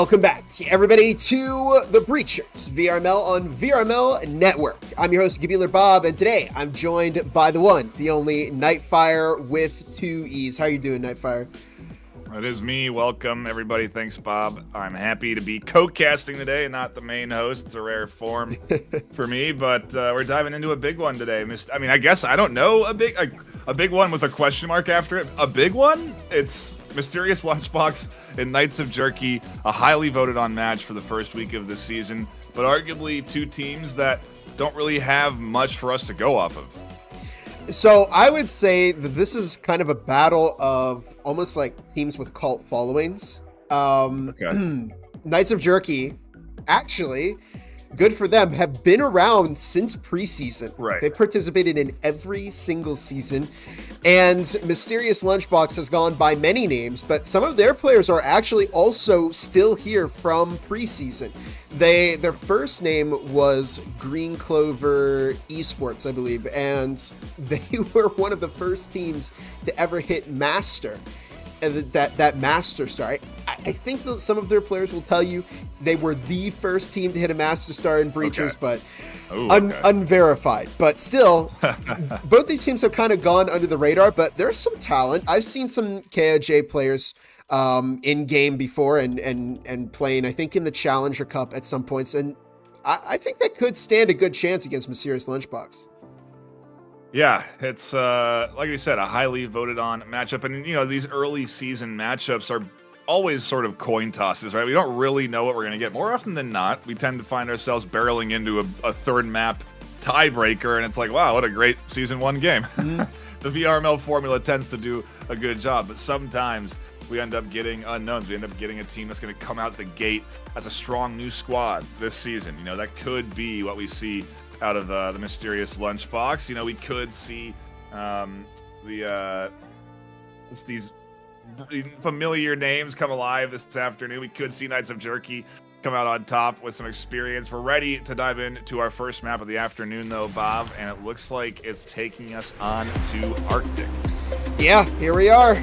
Welcome back, everybody, to The Breachers, VRML on VRML Network. I'm your host, Gabular Bob, and today I'm joined by the one, the only Nightfire with two E's. How are you doing, Nightfire? It is me. Welcome, everybody. Thanks, Bob. I'm happy to be co-casting today, not the main host. It's a rare form for me, but we're diving into a big one today. I mean, I guess, I don't know, a big one with a question mark after it. A big one? It's Mysterious LunchBox and Knights of Jerky, a highly voted on match for the first week of the season, but arguably two teams that don't really have much for us to go off of. So I would say that this is kind of a battle of almost like teams with cult followings. Knights of Jerky, actually, good for them, have been around since preseason. Right. They've participated in every single season. And Mysterious LunchBox has gone by many names, but some of their players are actually also still here from preseason. Their first name was Green Clover Esports, I believe, and they were one of the first teams to ever hit Master, that Master Star. I think some of their players will tell you they were the first team to hit a Master Star in Breachers, but unverified. But still, both these teams have kind of gone under the radar, but there's some talent. I've seen some KOJ players in game before and playing, I think, in the Challenger Cup at some points, and I think that could stand a good chance against Mysterious LunchBox. Yeah, it's like you said, a highly voted on matchup, and you know, these early season matchups are always sort of coin tosses, right? We don't really know what we're going to get. More often than not, we tend to find ourselves barreling into a third map tiebreaker, and it's like, wow, what a great season one game. Mm-hmm. The VRML formula tends to do a good job, but sometimes we end up getting unknowns. We end up getting a team that's going to come out the gate as a strong new squad this season. You know, that could be what we see out of the Mysterious LunchBox. You know, we could see these familiar names come alive this afternoon. We could see Knights of Jerky come out on top with some experience. We're ready to dive into our first map of the afternoon, though, Bob, and it looks like it's taking us on to Arctic. Yeah, here we are,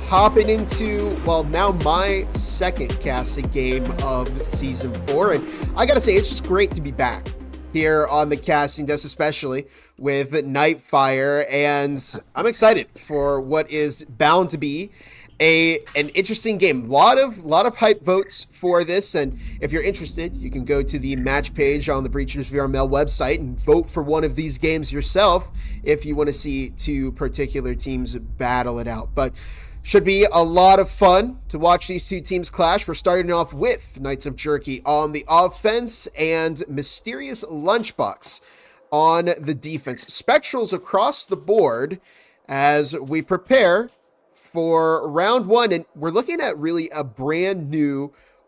hopping into, well, now my second casting game of Season 4, and I gotta say, it's just great to be back here on the casting desk, especially with Nightfire, and I'm excited for what is bound to be an interesting game. Lot of hype votes for this, and if you're interested, you can go to the match page on the Breachers VRML website and vote for one of these games yourself if you want to see two particular teams battle it out. But should be a lot of fun to watch these two teams clash. We're starting off with Knights of Jerky on the offense and Mysterious LunchBox on the defense. Spectrals across the board as we prepare for round one, and we're looking at really a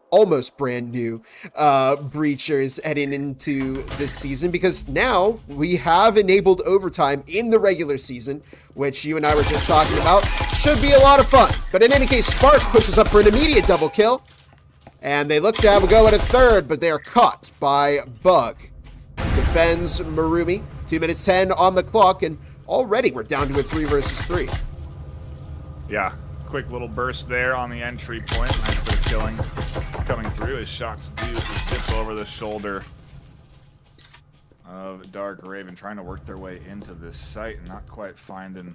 almost brand new Breachers heading into this season, because now we have enabled overtime in the regular season, which you and I were just talking about. Should be a lot of fun. But in any case, Sparks pushes up for an immediate double kill, and they look to have a go at a third, but they are caught by Bug. Defends Marumi. 2 minutes 10 on the clock, and already we're down to a 3 versus 3. Yeah, quick little burst there on the entry point. Nice bit of killing coming through. His shots do zip over the shoulder of Dark Raven, trying to work their way into this site and not quite finding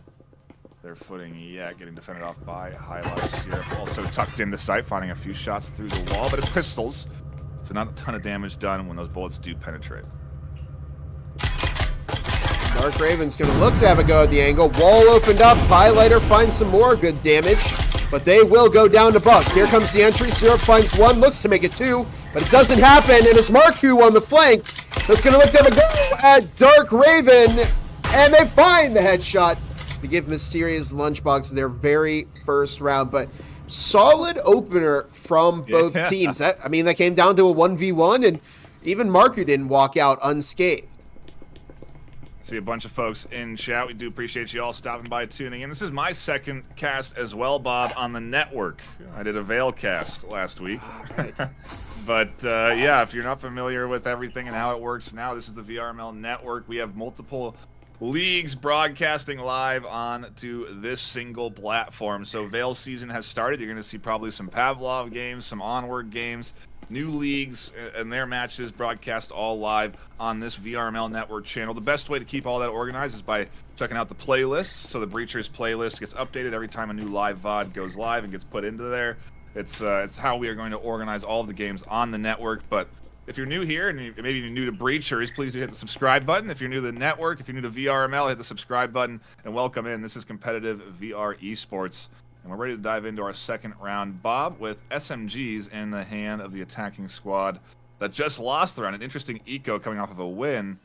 their footing yet. Getting defended off by Highlights here. Also tucked into sight, finding a few shots through the wall, but it's pistols, so not a ton of damage done when those bullets do penetrate. Dark Raven's going to look to have a go at the angle. Wall opened up. Highlighter finds some more good damage, but they will go down to Bug. Here comes the entry. Syrup finds one, looks to make it 2, but it doesn't happen, and it's Marku on the flank that's going to look to have a go at Dark Raven, and they find the headshot to give Mysterious LunchBox their very first round. But solid opener from both teams. I mean, that came down to a 1v1, and even Marku didn't walk out unscathed. See a bunch of folks in chat. We do appreciate you all stopping by, tuning in. This is my second cast as well, Bob, on the network. I did a Veil cast last week. But yeah, if you're not familiar with everything and how it works now, this is the VRML network. We have multiple leagues broadcasting live on to this single platform. So Veil's season has started. You're going to see probably some Pavlov games, some Onward games, new leagues and their matches broadcast all live on this VRML network channel. The best way to keep all that organized is by checking out the playlists. So the Breachers playlist gets updated every time a new live VOD goes live and gets put into there. It's how we are going to organize all of the games on the network. But if you're new here and maybe you're new to Breachers, please do hit the subscribe button. If you're new to the network, if you're new to VRML, hit the subscribe button and welcome in. This is competitive VR esports, and we're ready to dive into our second round, Bob, with SMGs in the hand of the attacking squad that just lost the round. An interesting eco coming off of a win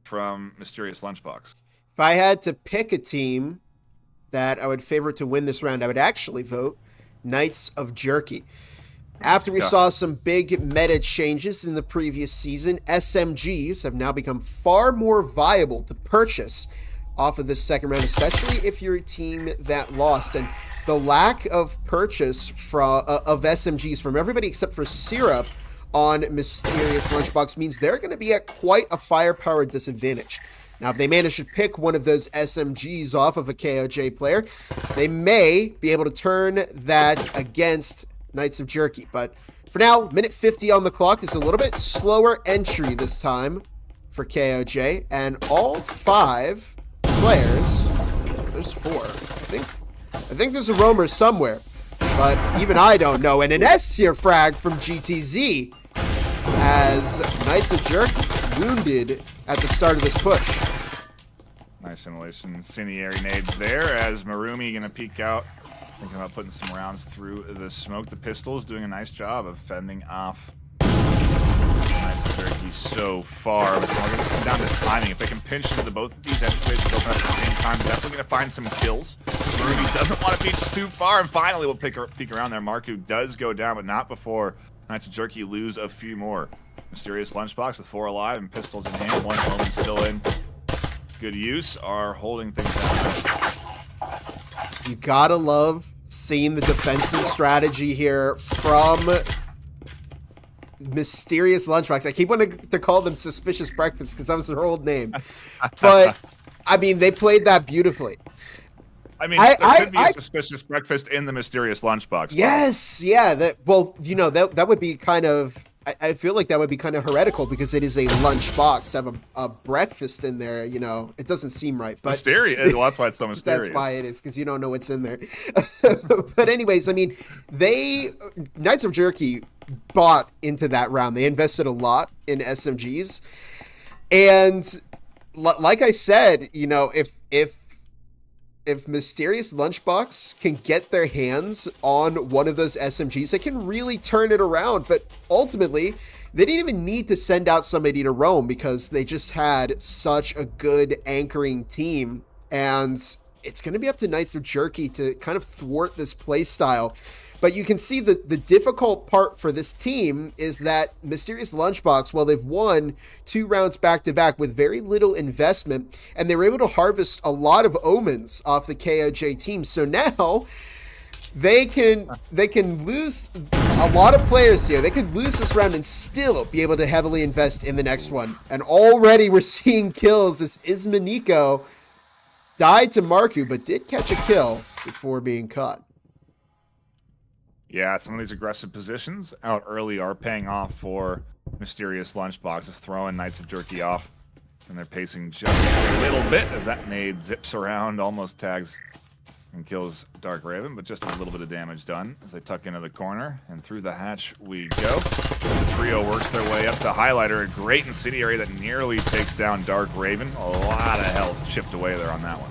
from Mysterious Lunchbox. If I had to pick a team that I would favor to win this round, I would actually vote Knights of Jerky. After we saw some big meta changes in the previous season, SMGs have now become far more viable to purchase off of this second round, especially if you're a team that lost. And the lack of purchase of SMGs from everybody except for Syrup on Mysterious Lunchbox means they're going to be at quite a firepower disadvantage. Now, if they manage to pick one of those SMGs off of a KOJ player, they may be able to turn that against Knights of Jerky. But for now, minute 50 on the clock is a little bit slower entry this time for KOJ. And all 5 players, there's 4. I think there's a roamer somewhere, but even I don't know. And an S-tier frag from GTZ as Knights of Jerky wounded at the start of this push. Nice simulation. Incendiary nades there as Marumi going to peek out. Thinking about putting some rounds through the smoke. The pistol is doing a nice job of fending off Knights of Jerky so far. But it's going to come down to timing. If they can pinch into both of these entryways that open up at the same time, definitely going to find some kills. Marumi doesn't want to peek too far, and finally we'll peek around there. Marku does go down, but not before Knights of Jerky lose a few more. Mysterious Lunchbox with 4 alive and pistols in hand. 1 moment still in. Good use are holding things down. You gotta love seeing the defensive strategy here from Mysterious Lunchbox. I keep wanting to call them Suspicious Breakfast because that was their old name. But, I mean, they played that beautifully. I mean, there could be a Suspicious Breakfast in the Mysterious Lunchbox. Yes, yeah. That would be kind of... I feel like that would be kind of heretical because it is a lunchbox to have a breakfast in there. You know, it doesn't seem right. But mysterious. Well, that's why it's so mysterious. That's why it is, because you don't know what's in there. But anyways, I mean, Knights of Jerky bought into that round. They invested a lot in SMGs, and like I said, you know, if Mysterious Lunchbox can get their hands on one of those SMGs, they can really turn it around. But ultimately, they didn't even need to send out somebody to roam because they just had such a good anchoring team. And it's going to be up to Knights of Jerky to kind of thwart this play style. But you can see the difficult part for this team is that Mysterious Lunchbox, well, they've won 2 rounds back-to-back with very little investment, and they were able to harvest a lot of omens off the KOJ team. So now they can lose a lot of players here. They could lose this round and still be able to heavily invest in the next one. And already we're seeing kills as Ismaniko died to Marku, but did catch a kill before being caught. Yeah, some of these aggressive positions out early are paying off for Mysterious Lunchboxes, throwing Knights of Jerky off. And they're pacing just a little bit as that nade zips around, almost tags and kills Dark Raven, but just a little bit of damage done as they tuck into the corner. And through the hatch we go. The trio works their way up to Highlighter, a great incendiary that nearly takes down Dark Raven. A lot of health chipped away there on that one.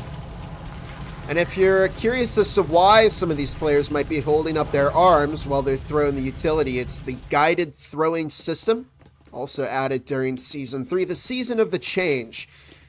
And if you're curious as to why some of these players might be holding up their arms while they're throwing the utility, it's the guided throwing system, also added during Season 3, the Season of the Change,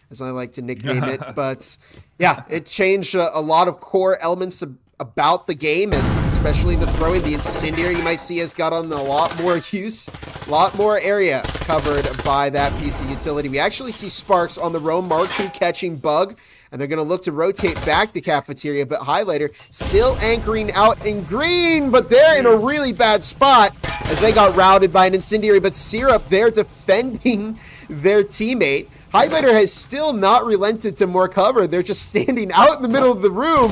as I like to nickname it. But yeah, it changed a lot of core elements about the game, and especially the throwing. The incendiary you might see has got on a lot more use, a lot more area covered by that piece of utility. We actually see Sparks on the roam, Marku catching Bug, and they're going to look to rotate back to Cafeteria, but Highlighter still anchoring out in green, but they're in a really bad spot as they got routed by an incendiary, but Syrup there defending their teammate. Highlighter has still not relented to more cover. They're just standing out in the middle of the room,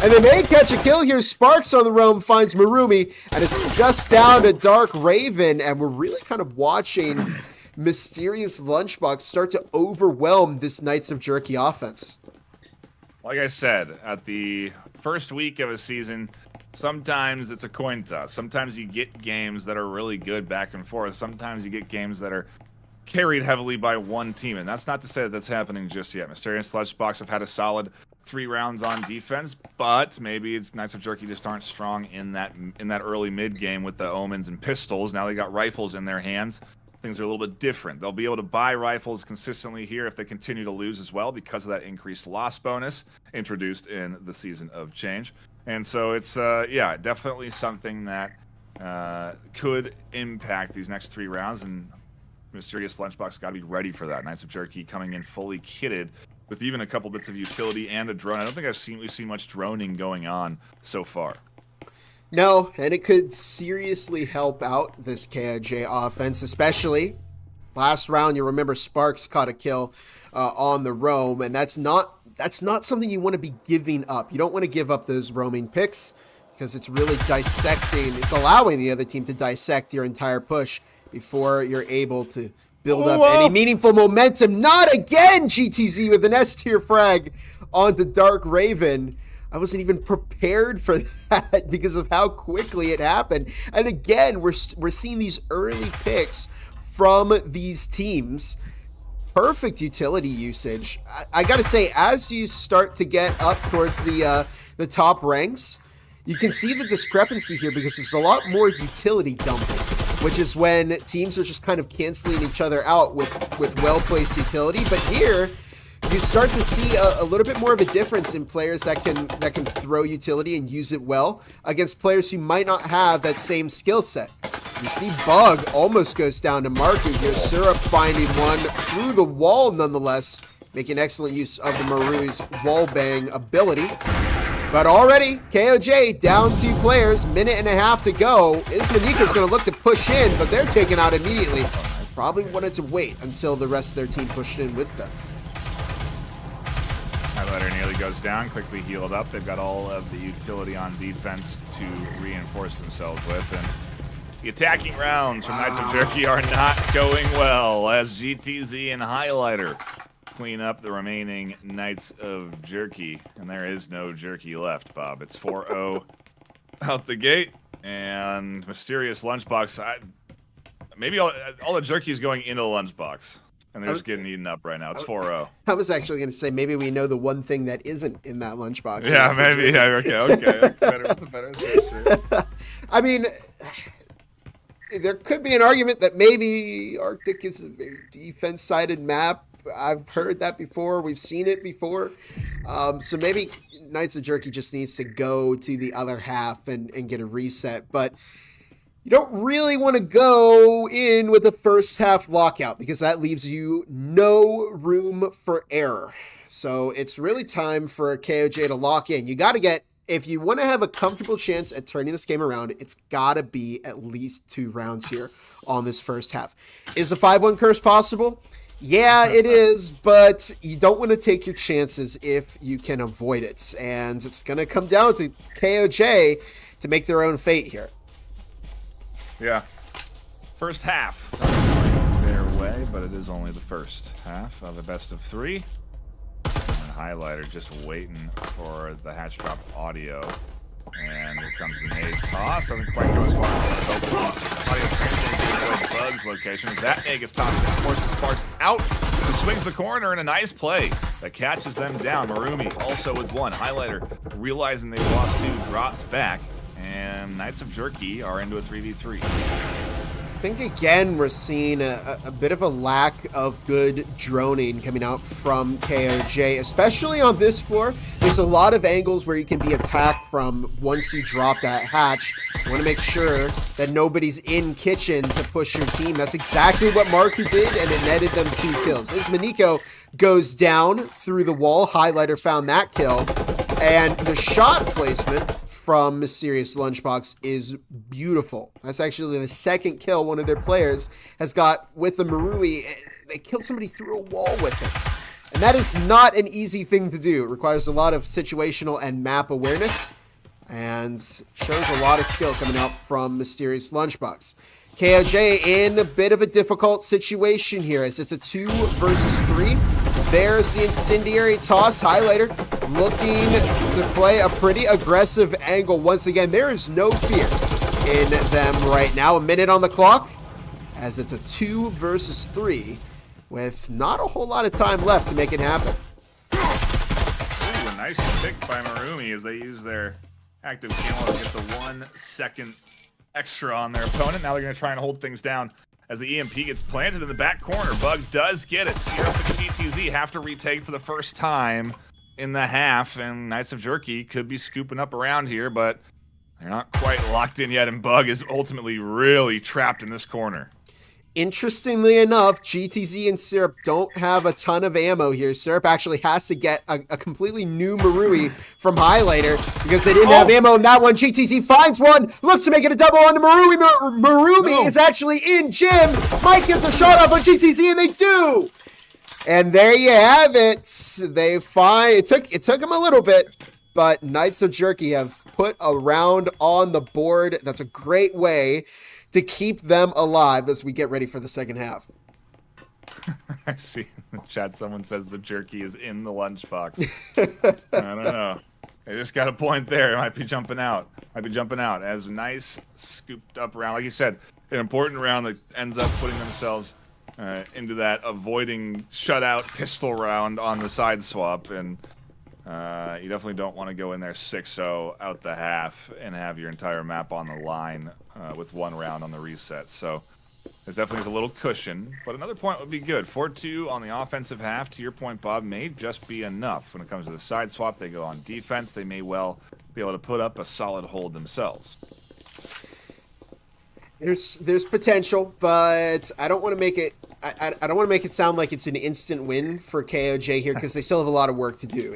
and they may catch a kill here. Sparks on the roam finds Marumi, and it's just down to Dark Raven, and we're really kind of watching Mysterious Lunchbox start to overwhelm this Knights of Jerky offense. Like I said, at the first week of a season, sometimes it's a coin toss. Sometimes you get games that are really good back and forth. Sometimes you get games that are carried heavily by one team, and that's not to say that that's happening just yet. Mysterious Lunchbox have had a solid 3 rounds on defense, but maybe it's Knights of Jerky just aren't strong in that early mid game with the Omens and pistols. Now they got rifles in their hands. Things are a little bit different. They'll be able to buy rifles consistently here if they continue to lose as well because of that increased loss bonus introduced in the Season of Change. And so it's, yeah, definitely something that could impact these next 3 rounds, and Mysterious Lunchbox got to be ready for that. Knights of Jerky coming in fully kitted with even a couple bits of utility and a drone. I don't think we've seen much droning going on so far. No, and it could seriously help out this KOJ offense, especially last round. You remember Sparks caught a kill on the roam, and that's not something you want to be giving up. You don't want to give up those roaming picks because it's really dissecting. It's allowing the other team to dissect your entire push before you're able to build up any meaningful momentum. Not again, GTZ with an S-tier frag onto Dark Raven. I wasn't even prepared for that because of how quickly it happened. And again, we're seeing these early picks from these teams. Perfect utility usage. I gotta say, as you start to get up towards the top ranks, you can see the discrepancy here because there's a lot more utility dumping, which is when teams are just kind of canceling each other out with well-placed utility. But here, you start to see a little bit more of a difference in players that can throw utility and use it well against players who might not have that same skill set. You see Bug almost goes down to Marku here. Syrup finding one through the wall nonetheless, making excellent use of the Maru's wall bang ability. But already, KOJ down 2 players, minute and a half to go. Ismanika's going to look to push in, but they're taken out immediately. Probably wanted to wait until the rest of their team pushed in with them. Highlighter nearly goes down, quickly healed up. They've got all of the utility on defense to reinforce themselves with, and the attacking rounds from Knights of Jerky are not going well as GTZ and Highlighter clean up the remaining Knights of Jerky, and there is no Jerky left, Bob. It's 4-0 out the gate, and Mysterious Lunchbox. Maybe all the Jerky is going into the Lunchbox. And they're just getting eaten up right now. It's 4-0. I was actually going to say, maybe we know the one thing that isn't in that lunchbox. Yeah, maybe. Yeah, okay. That's better. I mean, there could be an argument that maybe Arctic is a very defense-sided map. I've heard that before. We've seen it before. So maybe Knights of Jerky just needs to go to the other half and get a reset. But you don't really want to go in with the first half lockout because that leaves you no room for error. So it's really time for KOJ to lock in. You got to get, if you want to have a comfortable chance at turning this game around, it's got to be at least 2 rounds here on this first half. Is a 5-1 curse possible? Yeah, it is, but you don't want to take your chances if you can avoid it. And it's going to come down to KOJ to make their own fate here. Yeah. First half doesn't their way, but it is only the first half of a best of 3. And Highlighter just waiting for the hatch drop audio. And here comes the nade toss. Doesn't quite go as far as it's open. Audio transmitting to Bug's location. As that egg is tossed and forces Sparks out. He swings the corner and a nice play that catches them down. Marumi also with 1. Highlighter realizing they've lost 2 drops back. And Knights of Jerky are into a 3v3. I think, again, we're seeing a bit of a lack of good droning coming out from KOJ, especially on this floor. There's a lot of angles where you can be attacked from once you drop that hatch. You want to make sure that nobody's in kitchen to push your team. That's exactly what Marku did, and it netted them 2 kills. Ismaniko goes down through the wall. Highlighter found that kill. And the shot placement from Mysterious Lunchbox is beautiful. That's actually the second kill one of their players has got with the Marui. they killed somebody through a wall with it. And that is not an easy thing to do. It requires a lot of situational and map awareness, and shows a lot of skill coming out from Mysterious LunchBox. KOJ in a bit of a difficult situation here as it's a 2 versus 3. There's the incendiary toss. Highlighter looking to play a pretty aggressive angle. Once again, there is no fear in them right now. A minute on the clock as it's a 2 versus 3 with not a whole lot of time left to make it happen. Ooh, a nice pick by Marumi as they use their active camo to get the 1 second extra on their opponent. Now they're going to try and hold things down as the EMP gets planted in the back corner. Bug does get it. Syrup and GTZ have to retake for the first time in the half, and Knights of Jerky could be scooping up around here, but they're not quite locked in yet, and Bug is ultimately really trapped in this corner. Interestingly enough, GTZ and Syrup don't have a ton of ammo here. Syrup actually has to get a completely new Marui from Highlighter because they didn't have ammo in that one. GTZ finds one, looks to make it a double on the Marui. Marumi is actually in Jim. Might get the shot off on GTZ, and they do. And there you have it. They find it took them a little bit, but Knights of Jerky have put a round on the board. That's a great way to keep them alive as we get ready for the second half. I see in the chat someone says the Jerky is in the lunchbox. I don't know. They just got a point there. It might be jumping out. As nice scooped up round. Like you said, an important round that ends up putting themselves into that avoiding shutout pistol round on the side swap. And you definitely don't want to go in there 6-0 out the half and have your entire map on the line with 1 round on the reset. So there's definitely a little cushion, but another point would be good. 4-2 on the offensive half, to your point, Bob, may just be enough. When it comes to the side swap, they go on defense. They may well be able to put up a solid hold themselves. There's potential, but I don't want to make it. I don't want to make it sound like it's an instant win for KOJ here because they still have a lot of work to do.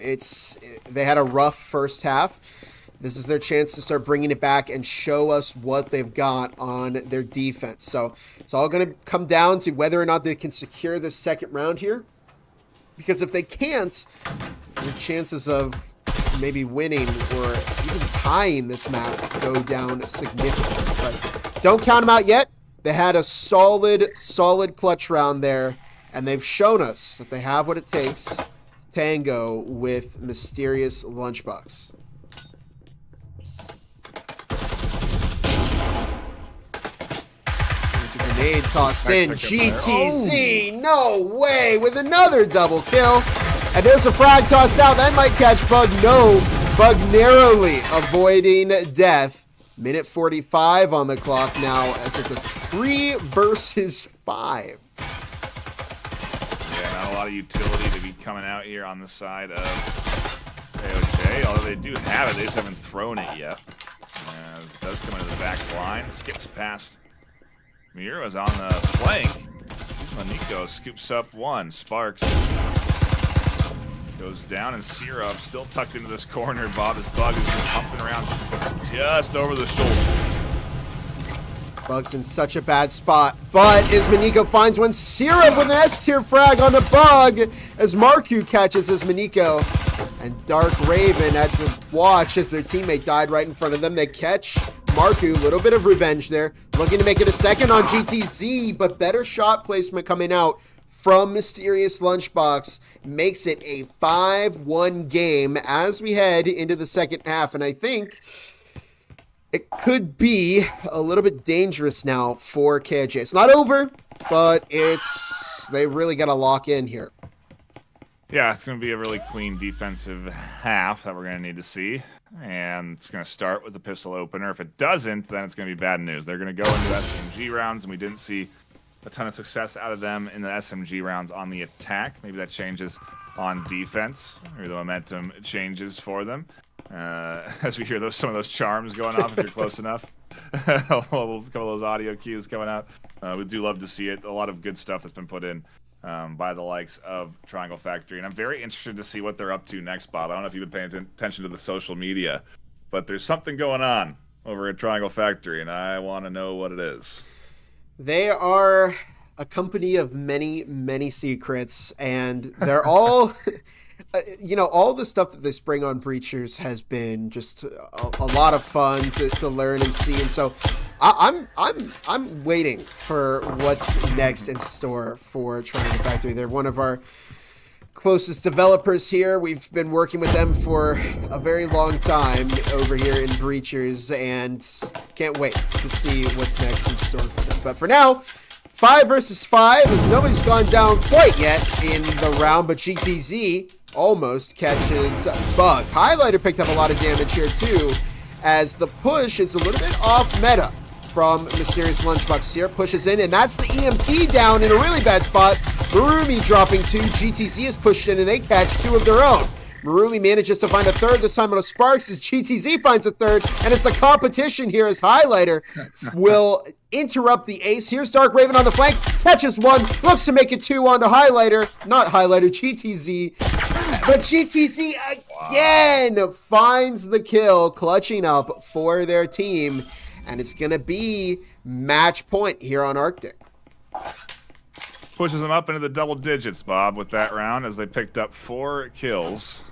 They had a rough first half. This is their chance to start bringing it back and show us what they've got on their defense. So it's all going to come down to whether or not they can secure this second round here. Because if they can't, the chances of maybe winning or even tying this map go down significantly. But don't count them out yet. They had a solid clutch round there, and they've shown us that they have what it takes to tango with Mysterious LunchBox. There's a grenade toss in. GTZ, no way, with another double kill. And there's a frag toss out. That might catch Bug. No, Bug narrowly avoiding death. Minute 45 on the clock now as it's a 3 versus 5. Yeah, not a lot of utility to be coming out here on the side of KOJ, although they do have it, they just haven't thrown it yet. It does come into the back line, skips past Mira's on the flank. Maniko scoops up 1, Sparks goes down, and Syrup still tucked into this corner. Bob, his Bug is just pumping around just over the shoulder. Bug's in such a bad spot, but as Maniko finds one, Syrup with an S-tier frag on the Bug as Marku catches his Maniko, and Dark Raven had to watch as their teammate died right in front of them. They catch Marku, a little bit of revenge there, looking to make it a second on GTZ, but better shot placement coming out from Mysterious LunchBox makes it a 5-1 game as we head into the second half, and I think it could be a little bit dangerous now for KJ. It's not over, but they really got to lock in here. Yeah, it's going to be a really clean defensive half that we're going to need to see, and it's going to start with the pistol opener. If it doesn't, then it's going to be bad news. They're going to go into SMG rounds, and we didn't see a ton of success out of them in the SMG rounds on the attack. Maybe that changes on defense, or the momentum changes for them. As we hear some of those charms going off, if you're close enough. A couple of those audio cues coming out. We do love to see it. A lot of good stuff that's been put in by the likes of Triangle Factory. And I'm very interested to see what they're up to next, Bob. I don't know if you've been paying attention to the social media, but there's something going on over at Triangle Factory, and I want to know what it is. They are a company of many, many secrets, and they're all, all the stuff that they spring on Breachers has been just a lot of fun to learn and see. And so I'm waiting for what's next in store for Triangle Factory. They're one of our closest developers here. We've been working with them for a very long time over here in Breachers, and can't wait to see what's next in store for them. But for now, 5 versus 5, as nobody's gone down quite yet in the round, but GTZ almost catches Bug. Highlighter picked up a lot of damage here too, as the push is a little bit off meta from Mysterious LunchBox here. Pushes in, and that's the EMP down in a really bad spot. Marumi dropping 2. GTZ is pushed in, and they catch 2 of their own. Marumi manages to find a third, this time on a Sparks, as GTZ finds a third, and it's the competition here as Highlighter will interrupt the ace. Here's Dark Raven on the flank, catches 1, looks to make it 2 onto Highlighter. Not Highlighter, GTZ. But GTZ again finds the kill, clutching up for their team. And it's going to be match point here on Arctic. Pushes them up into the double digits, Bob, with that round, as they picked up 4 kills.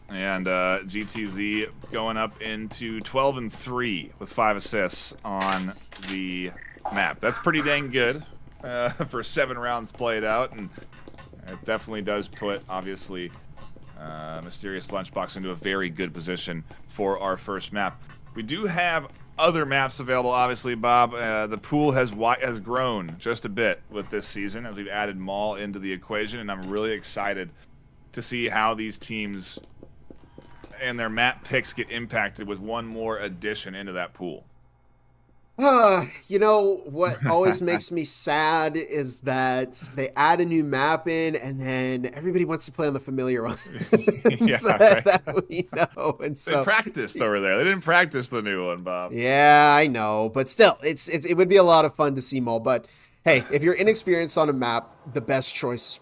And GTZ going up into 12-3 with 5 assists on the map. That's pretty dang good for 7 rounds played out. And it definitely does put, obviously, Mysterious LunchBox into a very good position for our first map. We do have other maps available, obviously, Bob. The pool has grown just a bit with this season as we've added Maul into the equation, and I'm really excited to see how these teams and their map picks get impacted with one more addition into that pool. What always makes me sad is that they add a new map in, and then everybody wants to play on the familiar one. Yeah, so right. that we know. And so they practiced over there. They didn't practice the new one, Bob. Yeah, I know, but still, it would be a lot of fun to see Maul. But hey, if you're inexperienced on a map, the best choice is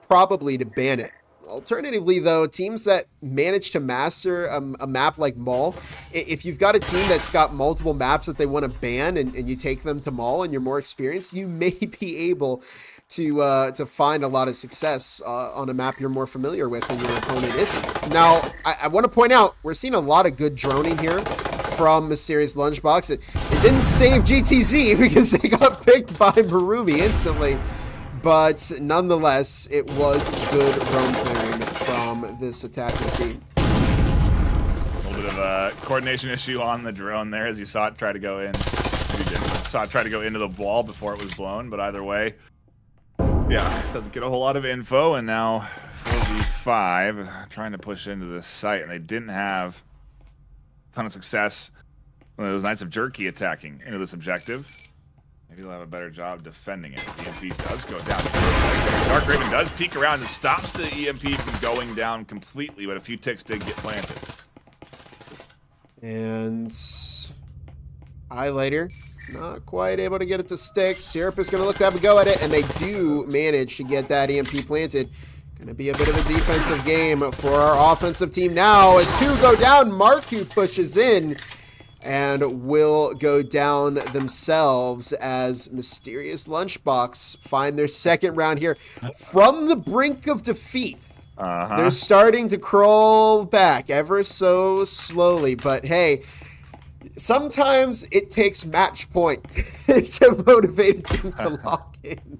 probably to ban it. Alternatively, though, teams that manage to master a map like Maul, if you've got a team that's got multiple maps that they want to ban, and you take them to Maul and you're more experienced, you may be able to find a lot of success on a map you're more familiar with and your opponent isn't. Now, I want to point out, we're seeing a lot of good droning here from Mysterious LunchBox. It didn't save GTZ because they got picked by Marumi instantly. But nonetheless, it was good drone clearing from this attacking team. A little bit of a coordination issue on the drone there, as you saw it try to go in. You saw it try to go into the wall before it was blown, but either way, yeah, it doesn't get a whole lot of info. And now 4v5 trying to push into this site, and they didn't have a ton of success when those Knights of Jerky attacking into this objective. Maybe they'll have a better job defending it. The EMP does go down. Dark Raven does peek around and stops the EMP from going down completely, but a few ticks did get planted. And Highlighter, not quite able to get it to stick. Syrup is going to look to have a go at it, and they do manage to get that EMP planted. Going to be a bit of a defensive game for our offensive team now, as 2 go down. Marku pushes in and will go down themselves as Mysterious LunchBox find their second round here from the brink of defeat. They're starting to crawl back ever so slowly, but hey, sometimes it takes match point to motivate a team to lock in.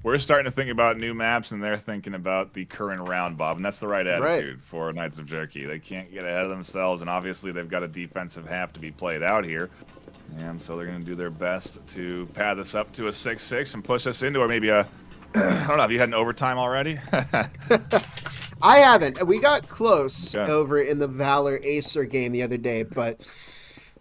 We're starting to think about new maps, and they're thinking about the current round, Bob, and that's the right attitude for Knights of Jerky. They can't get ahead of themselves, and obviously they've got a defensive half to be played out here, and so they're going to do their best to pad this up to a 6-6 and push us into, or maybe a, I don't know, have you had an overtime already? I haven't. We got close over in the Valor Acer game the other day, but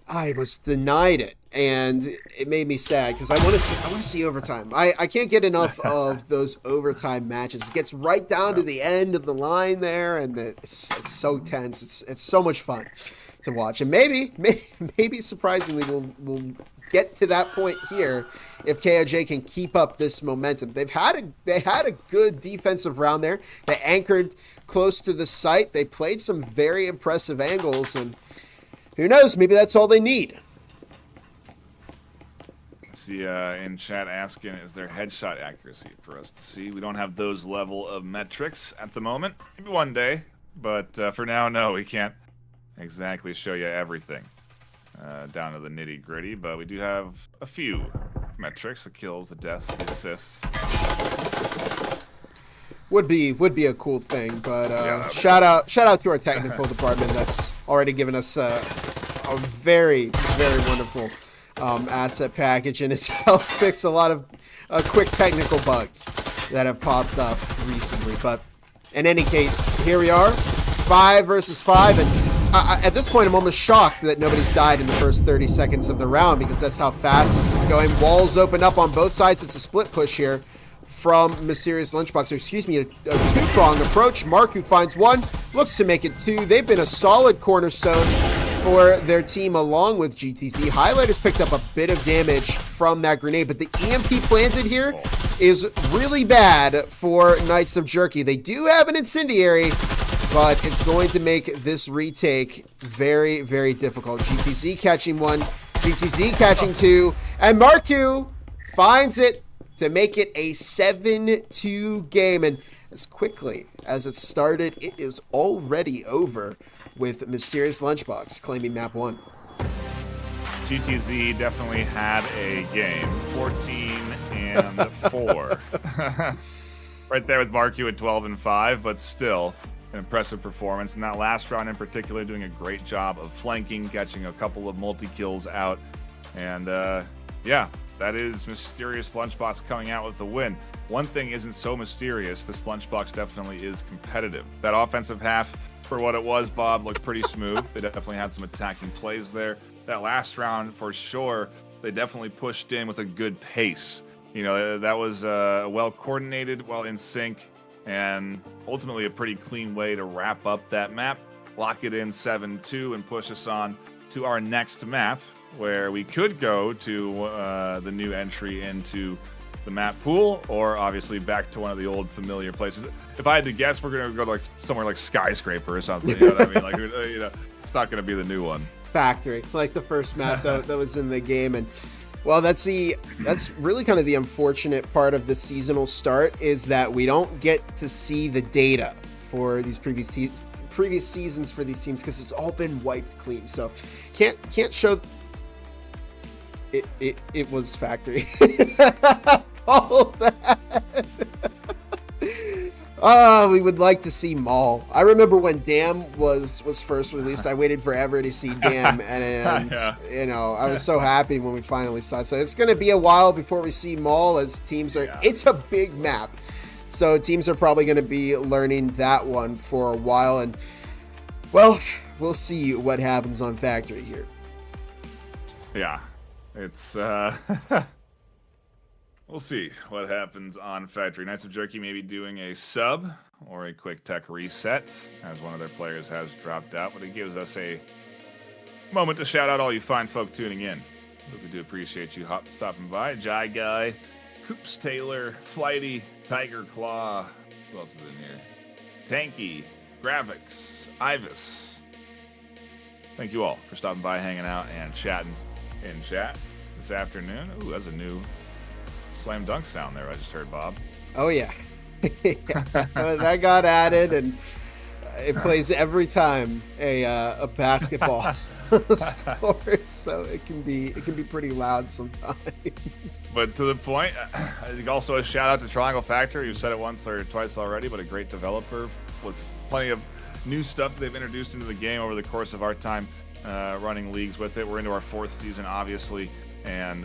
I was denied it, and it made me sad because I want to see overtime. I can't get enough of those overtime matches. It gets right down to the end of the line there, and it's so tense. It's so much fun to watch, and maybe surprisingly we'll get to that point here if KOJ can keep up this momentum. They had a good defensive round there. They anchored close to the site. They played some very impressive angles, and who knows, maybe that's all they need. see in chat asking, is there headshot accuracy for us to see? We don't have those level of metrics at the moment. Maybe one day, but for now, no, we can't exactly show you everything down to the nitty gritty. But we do have a few metrics: the kills, the deaths, the assists. Would be a cool thing, but shout out to our technical department that's already given us a very, very wonderful asset package, and it's helped fix a lot of quick technical bugs that have popped up recently. But in any case, here we are, 5 versus 5, and at this point I'm almost shocked that nobody's died in the first 30 seconds of the round, because that's how fast this is going. Walls open up on both sides. It's a split push here from Mysterious LunchBox, or excuse me, a two-prong approach. Mark, who finds one, looks to make it 2. They've been a solid cornerstone for their team along with GTZ. Highlighter's picked up a bit of damage from that grenade, but the EMP planted here is really bad for Knights of Jerky. They do have an incendiary, but it's going to make this retake very, very difficult. GTZ catching 1, GTZ catching 2, and Marku finds it to make it a 7-2 game. And as quickly as it started, it is already over with Mysterious LunchBox claiming map 1. GTZ definitely had a game, 14-4. Right there with Marku at 12-5, but still an impressive performance. And that last round in particular, doing a great job of flanking, catching a couple of multi-kills out. And yeah, that is Mysterious LunchBox coming out with the win. One thing isn't so mysterious. This LunchBox definitely is competitive. That offensive half, for what it was, Bob, looked pretty smooth. They definitely had some attacking plays there. That last round, for sure, they definitely pushed in with a good pace. You know, that was well coordinated, well in sync, and ultimately a pretty clean way to wrap up that map, lock it in 7-2, and push us on to our next map, where we could go to the new entry into the map pool, or obviously back to one of the old familiar places. If I had to guess, we're gonna go to like somewhere like Skyscraper or something. You know what I mean? Like, you know, it's not gonna be the new one. Factory, like the first map that was in the game. And well, that's really kind of the unfortunate part of the seasonal start, is that we don't get to see the data for these previous seasons for these teams, because it's all been wiped clean. So can't show. It was Factory. All that. Oh, we would like to see Mall. I remember when Dam was first released, I waited forever to see Dam, and yeah. You know, I was so happy when we finally saw it. So it's going to be a while before we see Mall, as teams are. Yeah. It's a big map, so teams are probably going to be learning that one for a while, and well, we'll see what happens on Factory here. Yeah. It's we'll see what happens on Factory. Knights of Jerky may be doing a sub or a quick tech reset, as one of their players has dropped out, but it gives us a moment to shout out all you fine folk tuning in. We do appreciate you stopping by. Jai Guy, Coops Taylor, Flighty, Tiger Claw, who else is in here? Tanky, Graphics, Ivis. Thank you all for stopping by, hanging out, and chatting in chat this afternoon. Ooh, that's a new slam dunk sound there I just heard, Bob. Oh yeah. That got added, and it plays every time a basketball scores, so it can be pretty loud sometimes. But to the point, I think also a shout out to Triangle Factory. You've said it once or twice already, but a great developer with plenty of new stuff they've introduced into the game over the course of our time running leagues with it. We're into our 4th season, obviously, and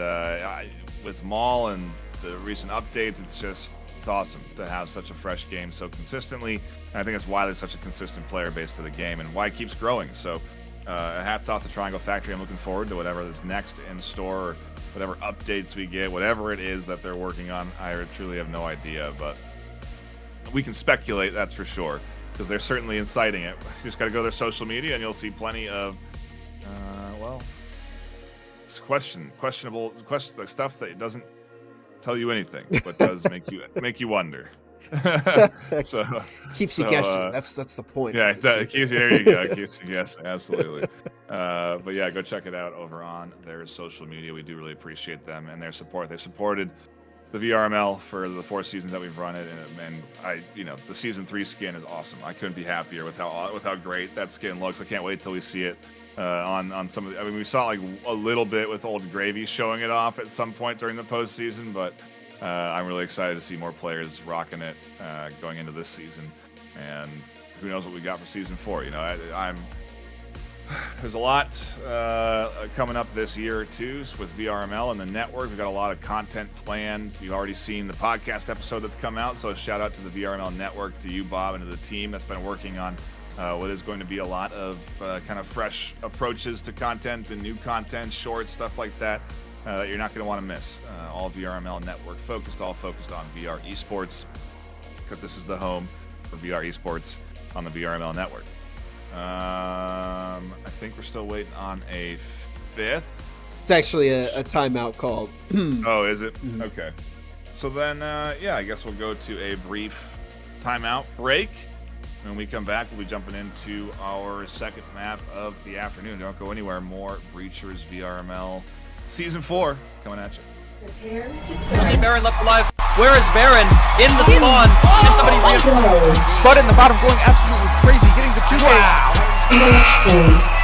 with Maul and the recent updates, it's awesome to have such a fresh game so consistently. And I think it's why there's such a consistent player base to the game, and why it keeps growing. So hats off to Triangle Factory. I'm looking forward to whatever is next in store, or whatever updates we get, whatever it is that they're working on. I truly have no idea, but we can speculate, that's for sure, because they're certainly inciting it. You just got to go to their social media, and you'll see plenty of questionable stuff that doesn't tell you anything, but does make you wonder. Keeps you guessing. That's the point. Yeah, keeps you. There you go. Keeps you guessing. Absolutely. But yeah, go check it out over on their social media. We do really appreciate them and their support. They've supported the VRML for the 4 seasons that we've run it, and the season 3 skin is awesome. I couldn't be happier with how great that skin looks. I can't wait till we see it on some of the. I mean, we saw like a little bit with Old Gravy showing it off at some point during the postseason, but I'm really excited to see more players rocking it going into this season, and who knows what we got for season 4. There's a lot coming up this year too with VRML and the network. We've got a lot of content planned. You've already seen the podcast episode that's come out, so a shout out to the VRML network, to you, Bob, and to the team that's been working on what is going to be a lot of kind of fresh approaches to content and new content, shorts, stuff like that that you're not going to want to miss. All VRML network focused, all focused on VR esports, because this is the home for VR esports on the VRML network. I think we're still waiting on a 5th. It's actually a timeout called. Oh, is it? Mm-hmm. Okay. So then, I guess we'll go to a brief timeout break. When we come back, we'll be jumping into our second map of the afternoon. Don't go anywhere. More Breachers VRML Season 4 coming at you. Only Baron left alive. Where is Baron? In the spawn. And somebody spotted in the bottom, going absolutely crazy, getting the 2K. Wow.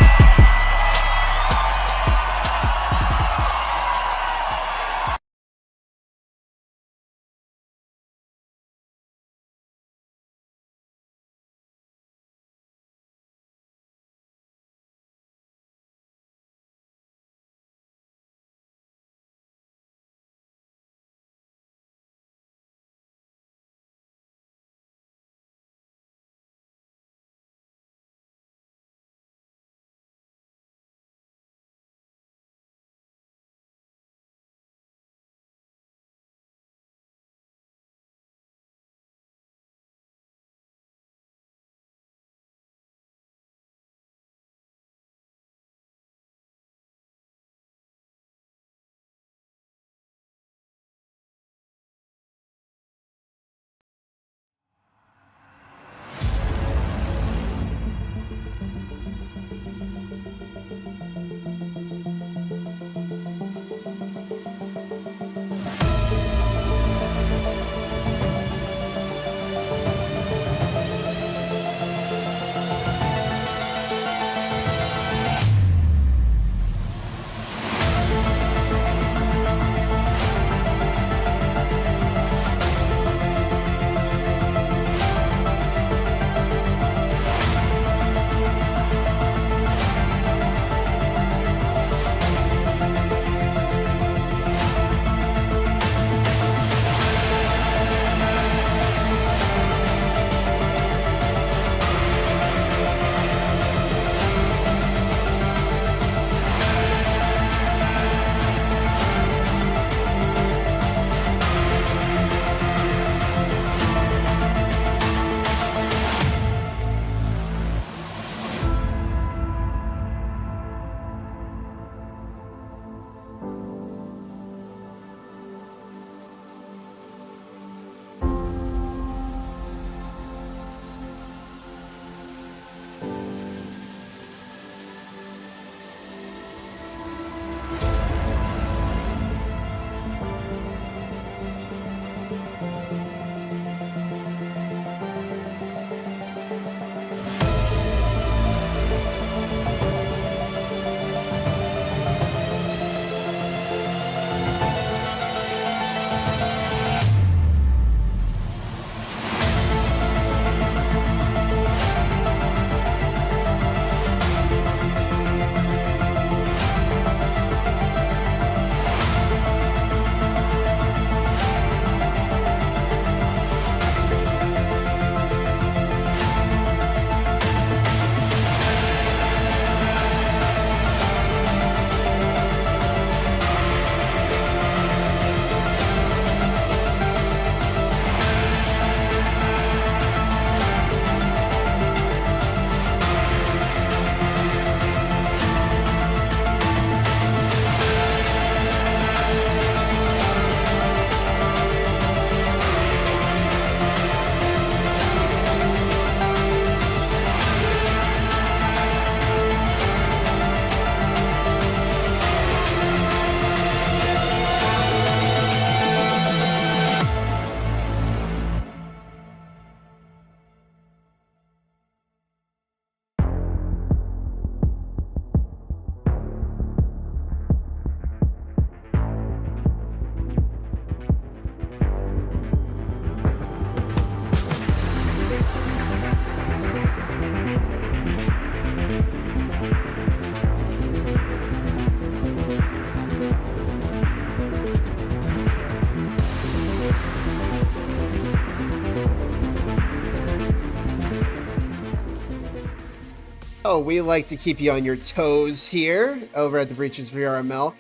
Oh, we like to keep you on your toes here over at the Breachers VRML.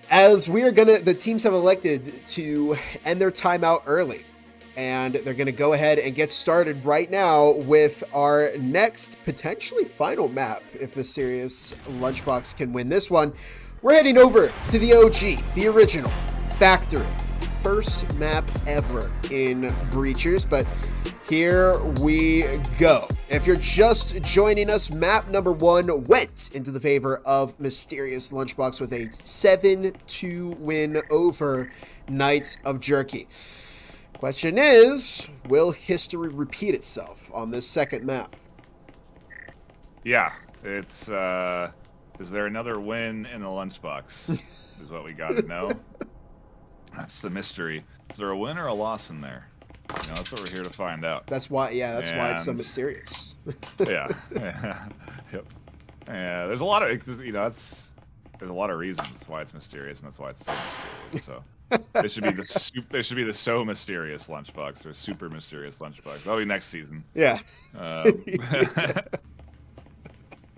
As the teams have elected to end their timeout early. And they're going to go ahead and get started right now with our next potentially final map. If Mysterious LunchBox can win this one, we're heading over to the OG, the original factory. First map ever in Breachers, but here we go. If you're just joining us, map number 1 went into the favor of Mysterious LunchBox with a 7-2 win over Knights of Jerky. Question is, will history repeat itself on this second map? Yeah, it's, is there another win in the lunchbox? Is what we gotta know. That's the mystery. Is there a win or a loss in there? You know, that's what we're here to find out. That's why, why it's so mysterious. Yeah, yep. Yeah, there's a lot of, you know, there's a lot of reasons why it's mysterious, and that's why it's so mysterious, so. It should be the so mysterious lunchbox or super mysterious lunchbox. That'll be next season. Yeah.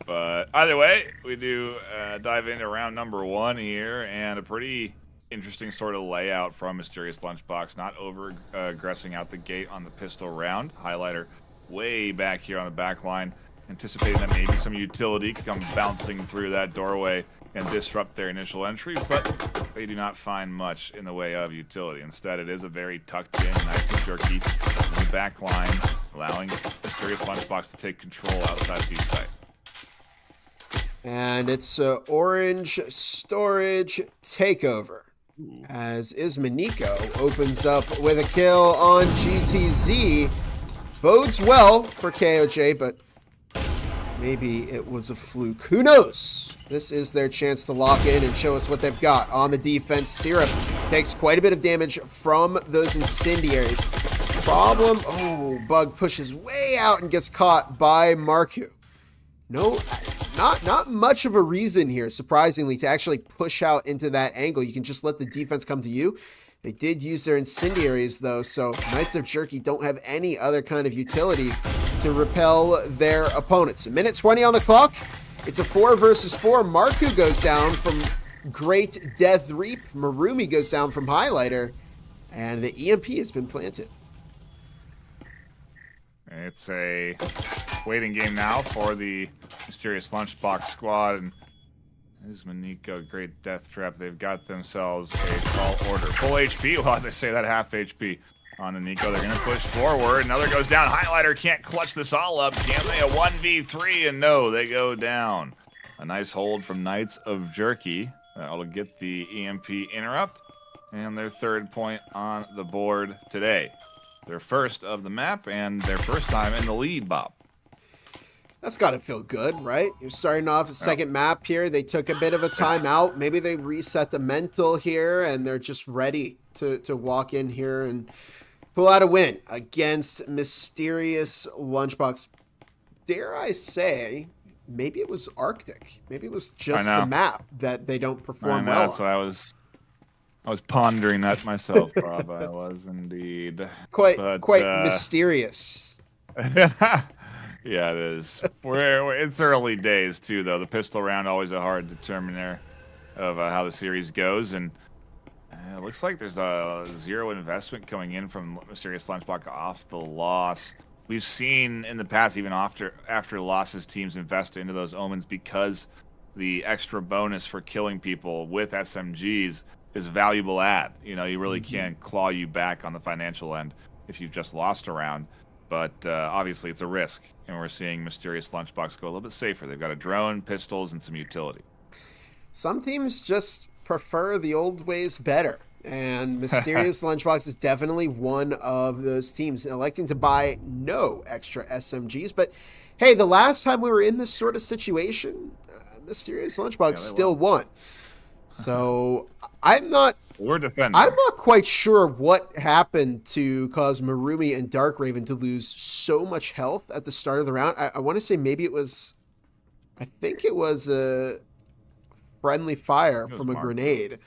But either way, we do dive into round number 1 here, and a pretty interesting sort of layout from Mysterious LunchBox. Not over aggressing out the gate on the pistol round. Highlighter way back here on the back line, anticipating that maybe some utility could come bouncing through that doorway and disrupt their initial entry, but they do not find much in the way of utility. Instead, it is a very tucked in, nice and jerky in the back line, allowing Mysterious LunchBox to take control outside B site. And it's orange storage takeover. As Ismaniko opens up with a kill on GTZ. Bodes well for KOJ, but maybe it was a fluke. Who knows? This is their chance to lock in and show us what they've got on the defense. Syrup takes quite a bit of damage from those incendiaries. Problem, Bug pushes way out and gets caught by Marku. No, not much of a reason here, surprisingly, to actually push out into that angle. You can just let the defense come to you. They did use their incendiaries, though, so Knights of Jerky don't have any other kind of utility to repel their opponents. A minute 20 on the clock. It's a 4 versus 4. Marku goes down from Great Death Reap. Marumi goes down from Highlighter. And the EMP has been planted. It's a waiting game now for the Mysterious LunchBox squad. And this is Maniko, Great Death Trap. They've got themselves a tall order. Full HP. Well, as I say that, half HP on the Nico. They're going to push forward. Another goes down. Highlighter can't clutch this all up. Can they? A 1v3, and no, they go down. A nice hold from Knights of Jerky. That'll get the EMP interrupt. And their 3rd point on the board today. Their first of the map and their first time in the lead, Bob. That's got to feel good, right? You're starting off the second map here. They took a bit of a timeout. Maybe they reset the mental here, and they're just ready to walk in here and pull out a win against Mysterious LunchBox. Dare I say, maybe it was Arctic. Maybe it was just the map that they don't perform well that's what I was pondering that myself, Rob. I was indeed. Quite mysterious. Yeah, it is. It's early days, too, though. The pistol round, always a hard determiner of how the series goes. And it looks like there's a 0 investment coming in from Mysterious LunchBox off the loss. We've seen in the past, even after losses, teams invest into those omens because the extra bonus for killing people with SMGs is a valuable ad. You know, you really can't claw you back on the financial end if you've just lost a round. But obviously it's a risk, and we're seeing Mysterious LunchBox go a little bit safer. They've got a drone, pistols, and some utility. Some teams just prefer the old ways better, and Mysterious LunchBox is definitely one of those teams electing to buy no extra SMGs. But hey, the last time we were in this sort of situation, Mysterious LunchBox still won. So I'm not quite sure what happened to cause Marumi and Dark Raven to lose so much health at the start of the round. I want to say maybe it was, I think it was a friendly fire from a grenade,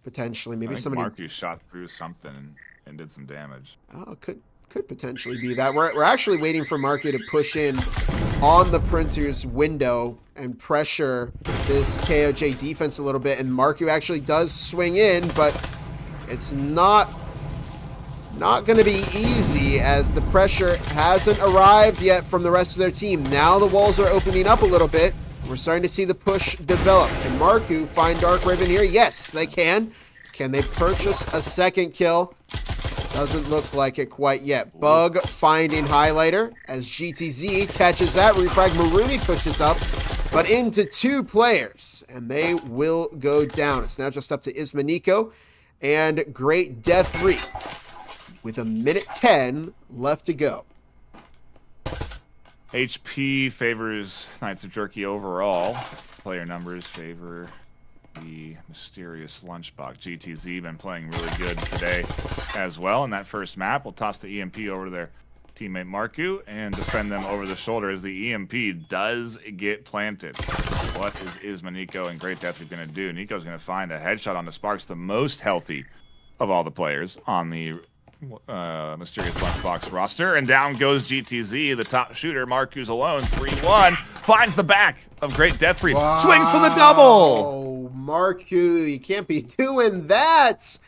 potentially. Maybe somebody Marku shot through something and did some damage. Oh, could potentially be that. We're actually waiting for Marku to push in on the Printer's window and pressure this KOJ defense a little bit. And Marku actually does swing in, but it's not going to be easy as the pressure hasn't arrived yet from the rest of their team. Now the walls are opening up a little bit. We're starting to see the push develop. Can Marku find Dark Raven here? Yes, they can. Can they purchase a second kill? Doesn't look like it quite yet. Bug finding Highlighter as GTZ catches that. Refrag Marumi pushes up, but into 2 players, and they will go down. It's now just up to Ismaniko and Great Death Reap with 1:10 left to go. HP favors Knights of Jerky overall. Player numbers favor the mysterious Lunchbox. GTZ been playing really good today as well in that first map. We'll toss the EMP over to their teammate Marku and defend them over the shoulder as the EMP does get planted. What is Nico and Great Death going to do? Nico's going to find a headshot on the Sparks, the most healthy of all the players on the mysterious Lunchbox roster, and down goes GTZ, the top shooter. Marku's alone, 3-1, finds the back of Great Death Reap. Wow. Swing for the double! Oh, Marku, you can't be doing that!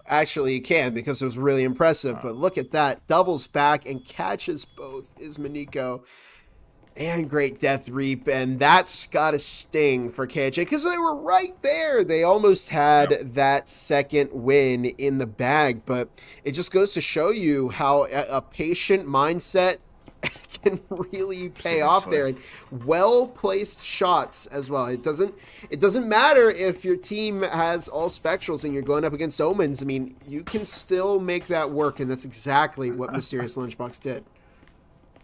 Actually, you can, because it was really impressive, but look at that. Doubles back and catches both Ismaniko and Great Death Reap, and that's got to sting for KJ, because they were right there. They almost had that second win in the bag, but it just goes to show you how a patient mindset can really pay off there, and well-placed shots as well. It doesn't matter if your team has all spectrals and you're going up against omens. I mean, you can still make that work, and that's exactly what Mysterious Lunchbox did.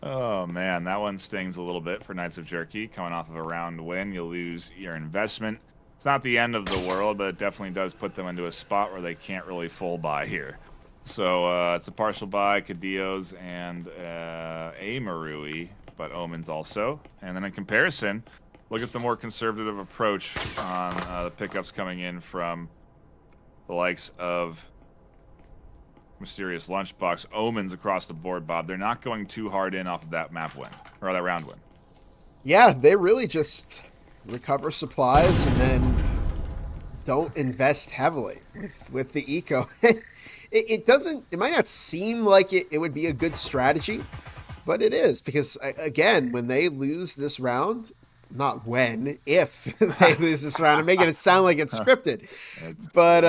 Oh, man, that one stings a little bit for Knights of Jerky. Coming off of a round win, you'll lose your investment. It's not the end of the world, but it definitely does put them into a spot where they can't really full buy here. So it's a partial buy, Cadillos, and a Marui, but Omens also. And then in comparison, look at the more conservative approach on the pickups coming in from the likes of Mysterious Lunchbox. Omens across the board, Bob. They're not going too hard in off of that map win, or that round win. Yeah, they really just recover supplies and then don't invest heavily with the eco. It might not seem like it would be a good strategy, but it is, because again, when they lose this round, not when, if they lose this round, I'm making it sound like it's scripted. But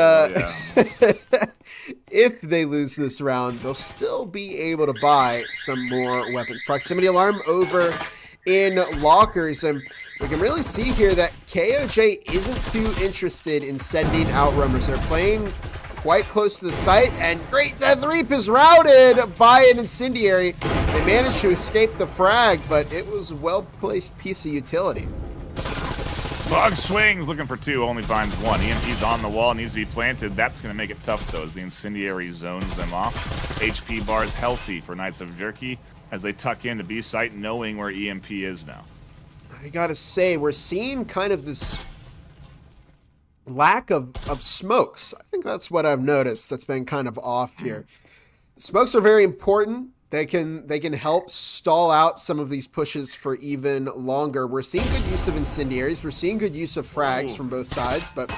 if they lose this round, they'll still be able to buy some more weapons. Proximity alarm over in lockers, and we can really see here that KOJ isn't too interested in sending out runners. They're playing quite close to the site, and Great Death Reap is routed by an incendiary. They managed to escape the frag, but it was a well-placed piece of utility. Bug swings, looking for 2, only finds 1. EMP's on the wall, needs to be planted. That's going to make it tough, though, as the incendiary zones them off. HP bar's healthy for Knights of Jerky as they tuck into B site, knowing where EMP is now. I gotta say, we're seeing kind of this lack of smokes. I think that's what I've noticed that's been kind of off here. Smokes are very important. They can help stall out some of these pushes for even longer. We're seeing good use of incendiaries. We're seeing good use of frags from both sides, but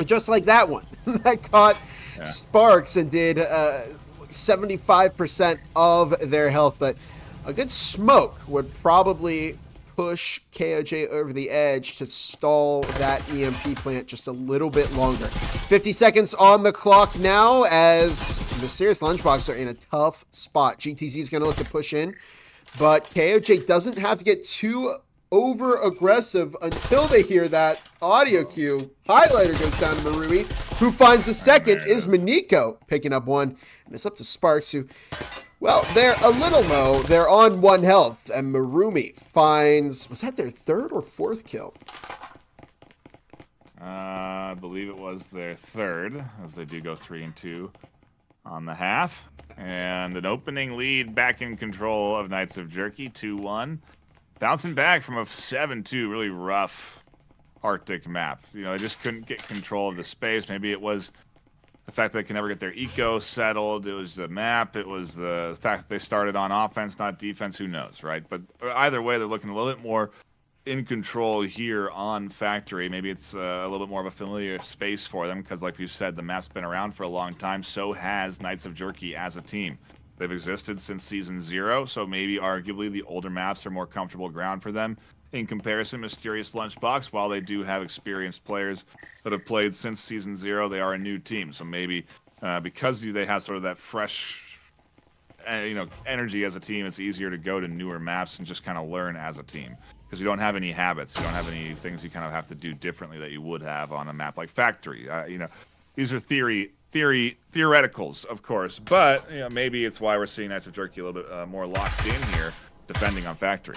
just like that one that caught Sparks and did 75% of their health. But a good smoke would probably push KOJ over the edge to stall that EMP plant just a little bit longer. 50 seconds on the clock now as Mysterious Lunchbox are in a tough spot. GTZ is going to look to push in, but KOJ doesn't have to get too over aggressive until they hear that audio cue. Highlighter goes down to Marui, who finds the second. Is Maniko picking up one, and it's up to Sparks, who, well, they're a little low. They're on 1 health, and Marumi finds, was that their 3rd or 4th kill? I believe it was their 3rd, as they do go 3 and 2 on the half. And an opening lead back in control of Knights of Jerky, 2-1. Bouncing back from a 7-2, really rough Arctic map. You know, they just couldn't get control of the space. Maybe it was the fact that they can never get their eco settled. It was the map. It was the fact that they started on offense, not defense. Who knows, right? But either way, they're looking a little bit more in control here on Factory. Maybe it's a little bit more of a familiar space for them because, like we've said, the map's been around for a long time. So has Knights of Jerky as a team. They've existed since Season 0, so maybe arguably the older maps are more comfortable ground for them. In comparison, Mysterious Lunchbox, while they do have experienced players that have played since Season 0, they are a new team. So maybe because they have sort of that fresh energy as a team, it's easier to go to newer maps and just kind of learn as a team. Because you don't have any habits. You don't have any things you kind of have to do differently that you would have on a map like Factory. These are theoreticals, of course. But maybe it's why we're seeing Knights of Jerky a little bit more locked in here, defending on Factory.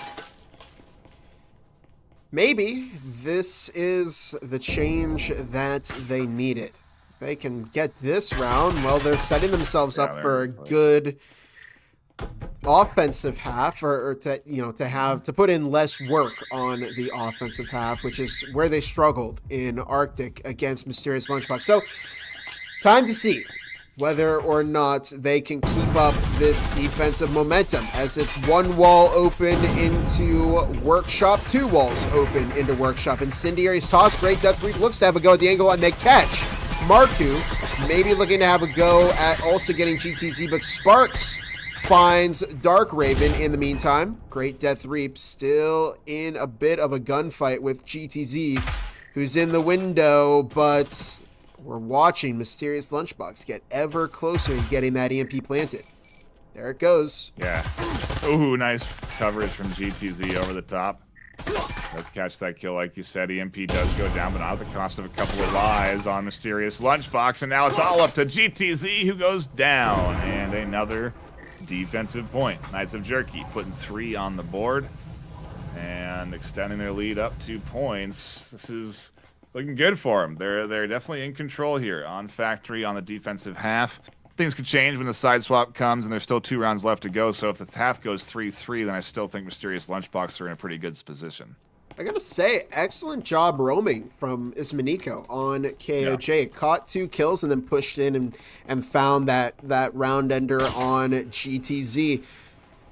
Maybe this is the change that they needed. They can get this round. Well, they're setting themselves up for a good offensive half, or to put in less work on the offensive half, which is where they struggled in Arctic against Mysterious Lunchbox. So, time to see whether or not they can keep up this defensive momentum, as it's one wall open into Workshop, two walls open into Workshop. Incendiary's toss, great death reap, looks to have a go at the angle, and they catch Marku, maybe looking to have a go at also getting GTZ, but Sparks finds Dark Raven in the meantime. Great Death Reap still in a bit of a gunfight with GTZ, who's in the window, but we're watching Mysterious Lunchbox get ever closer to getting that EMP planted. There it goes. Yeah. Ooh, nice coverage from GTZ over the top. Let's catch that kill, like you said. EMP does go down, but not at the cost of a couple of lives on Mysterious Lunchbox, and now it's all up to GTZ, who goes down, and another defensive point. Knights of Jerky putting 3 on the board and extending their lead up 2 points. This is looking good for them. They're definitely in control here on Factory on the defensive half. Things could change when the side swap comes, and there's still 2 rounds left to go. So if the half goes 3-3, then I still think Mysterious Lunchbox are in a pretty good position. I gotta say, excellent job roaming from Ismaniko on KOJ. Yeah. Caught 2 kills and then pushed in and found that round ender on GTZ.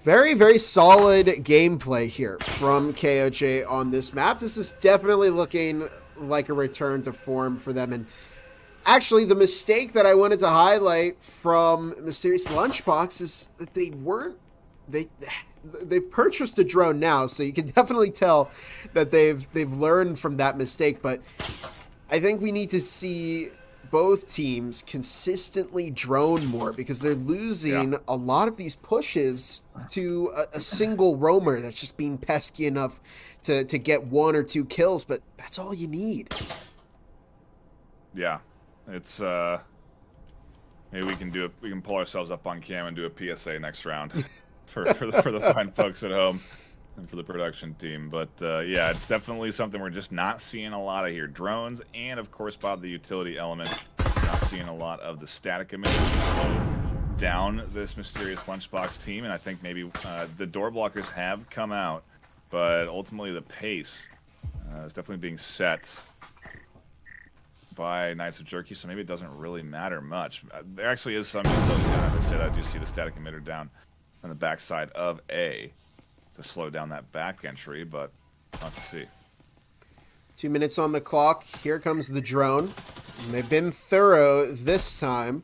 Very, very solid gameplay here from KOJ on this map. This is definitely looking like a return to form for them. And actually, the mistake that I wanted to highlight from Mysterious Lunchbox is that they've purchased a drone now, so you can definitely tell that they've learned from that mistake. But I think we need to see both teams consistently drone more, because they're losing a lot of these pushes to a single roamer that's just being pesky enough to get 1 or 2 kills, but that's all you need. Yeah, it's maybe we can pull ourselves up on cam and do a PSA next round. For the fine folks at home and for the production team. But yeah, it's definitely something we're just not seeing a lot of here. Drones and, of course, Bob, the utility element. Not seeing a lot of the static emitters slow down this Mysterious Lunchbox team, and I think maybe the door blockers have come out, but ultimately the pace is definitely being set by Knights of Jerky, so maybe it doesn't really matter much. There actually is some utility down. As I said, I do see the static emitter down on the backside of A to slow down that back entry, but we'll have to see. 2 minutes on the clock. Here comes the drone. And they've been thorough this time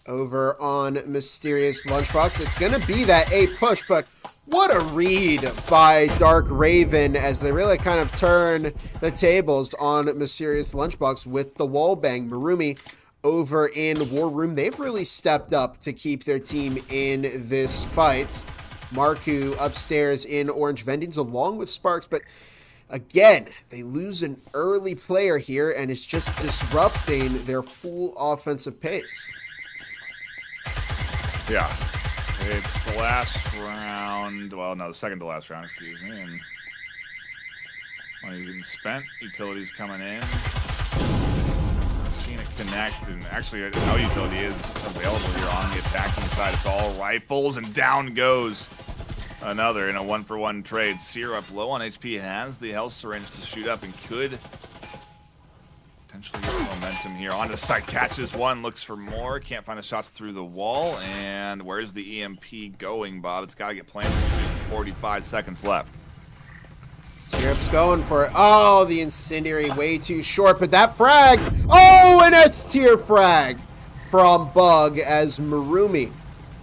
over on Mysterious Lunchbox. It's going to be that A push, but what a read by Dark Raven as they really kind of turn the tables on Mysterious Lunchbox with the wall bang. Marumi over in War Room, they've really stepped up to keep their team in this fight. Marku upstairs in Orange Vendings along with Sparks, but again, they lose an early player here, and it's just disrupting their full offensive pace. Yeah, it's the last round. Well, no, the second to last round, excuse me. And money's getting spent. Utilities coming in. Seeing it connect, and actually no utility is available here on the attacking side. It's all rifles, and down goes another in a 1-for-1 trade. Syrup low on HP, has the health syringe to shoot up, and could Potentially gets momentum here. On to the side, catches one, looks for more. Can't find the shots through the wall. And where's the EMP going, Bob? It's got to get planted soon. 45 seconds left. Syrup's going for it. Oh, the incendiary way too short, but that frag. Oh, an S-tier frag from Bug as Marumi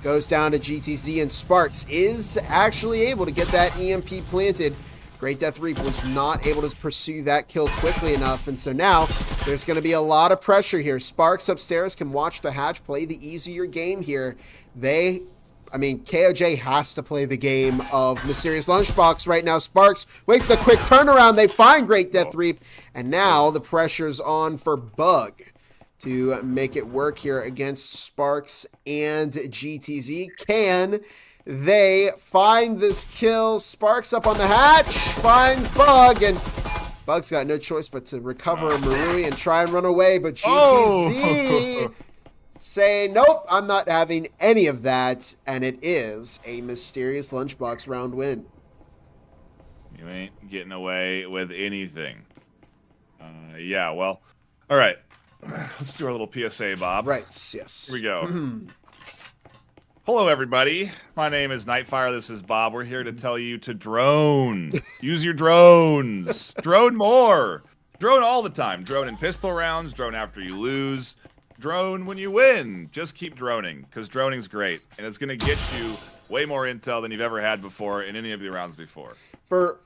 goes down to GTZ, and Sparks is actually able to get that EMP planted. Great Death Reap was not able to pursue that kill quickly enough, and so now there's going to be a lot of pressure here. Sparks upstairs can watch the hatch play the easier game here. KOJ has to play the game of Mysterious Lunchbox right now. Sparks waits the quick turnaround. They find Great Death Reap, and now the pressure's on for Bug to make it work here against Sparks and GTZ. Can they find this kill? Sparks up on the hatch, finds Bug, and Bug's got no choice but to recover Marui and try and run away, but GTZ say, nope, I'm not having any of that, and it is a Mysterious Lunchbox round win. You ain't getting away with anything. Yeah, well, all right. Let's do our little PSA, Bob. Right, yes. Here we go. Hello, everybody. My name is Nightfire. This is Bob. We're here to tell you to drone. Use your drones. Drone more. Drone all the time. Drone in pistol rounds. Drone after you lose. Drone when you win. Just keep droning, because droning's great, and it's going to get you way more intel than you've ever had before in any of the rounds before. For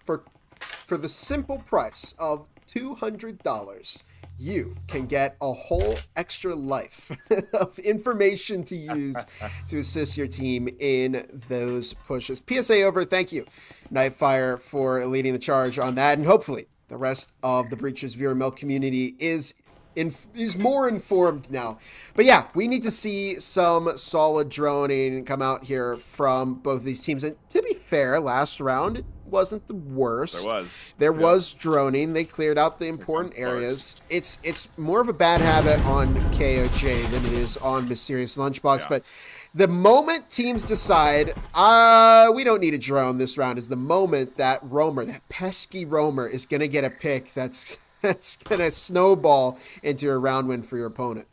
the simple price of $200, you can get a whole extra life of information to use to assist your team in those pushes. PSA over. Thank you, Nightfire, for leading the charge on that, and hopefully the rest of the Breachers VRML community is more informed now. But yeah, we need to see some solid droning come out here from both of these teams. And to be fair, last round it wasn't the worst. There was droning. They cleared out the important areas. It's more of a bad habit on KOJ than it is on Mysterious Lunchbox. But the moment teams decide, we don't need a drone this round, is the moment that Roamer, that pesky Roamer, is going to get a pick that's going to snowball into a round win for your opponent.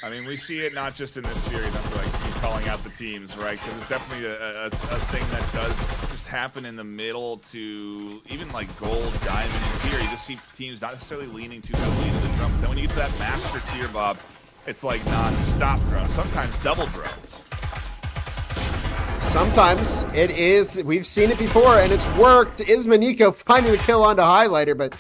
I mean, we see it not just in this series. I feel like keep calling out the teams, right? Because it's definitely a thing that does just happen in the middle to even like gold, diamond, and tier. You just see teams not necessarily leaning too heavily into the drone. But then when you get to that master tier, Bob, it's like non-stop drones. Sometimes double drones. Sometimes it is. We've seen it before, and it's worked. Ismaniko finding the kill onto Highlighter, but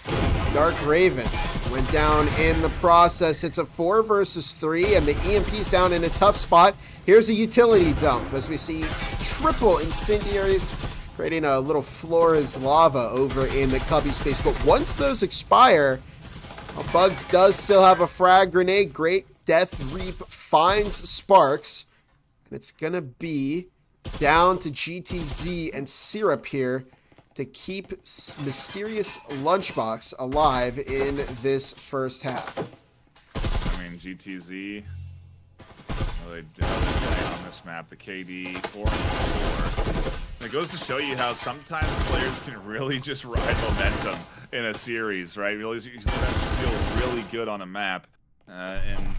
Dark Raven went down in the process. It's a 4 versus 3, and the EMP's down in a tough spot. Here's a utility dump as we see triple incendiaries creating a little Flores lava over in the cubby space. But once those expire, Bug does still have a frag grenade. Great Death Reap finds Sparks, and it's going to be down to GTZ and Syrup here to keep Mysterious Lunchbox alive in this first half. I mean, GTZ, they did on this map, the KD 4-4. It goes to show you how sometimes players can really just ride momentum in a series, right? You feel really good on a map, and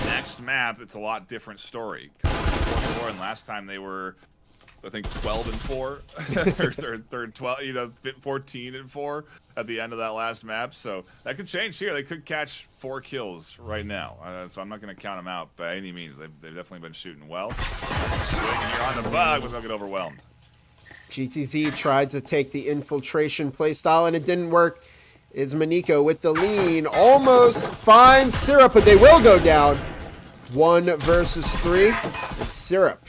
next map, it's a lot different story. 4-4, and last time they were, I think, 12-4, or 12, 14-4 at the end of that last map. So that could change here. They could catch 4 kills right now. So I'm not going to count them out by any means. They've definitely been shooting well. Swinging here on the Bug, but they'll get overwhelmed. GTZ tried to take the infiltration playstyle, and it didn't work. Ismaniko with the lean, almost finds Syrup, but they will go down. 1 versus 3, and Syrup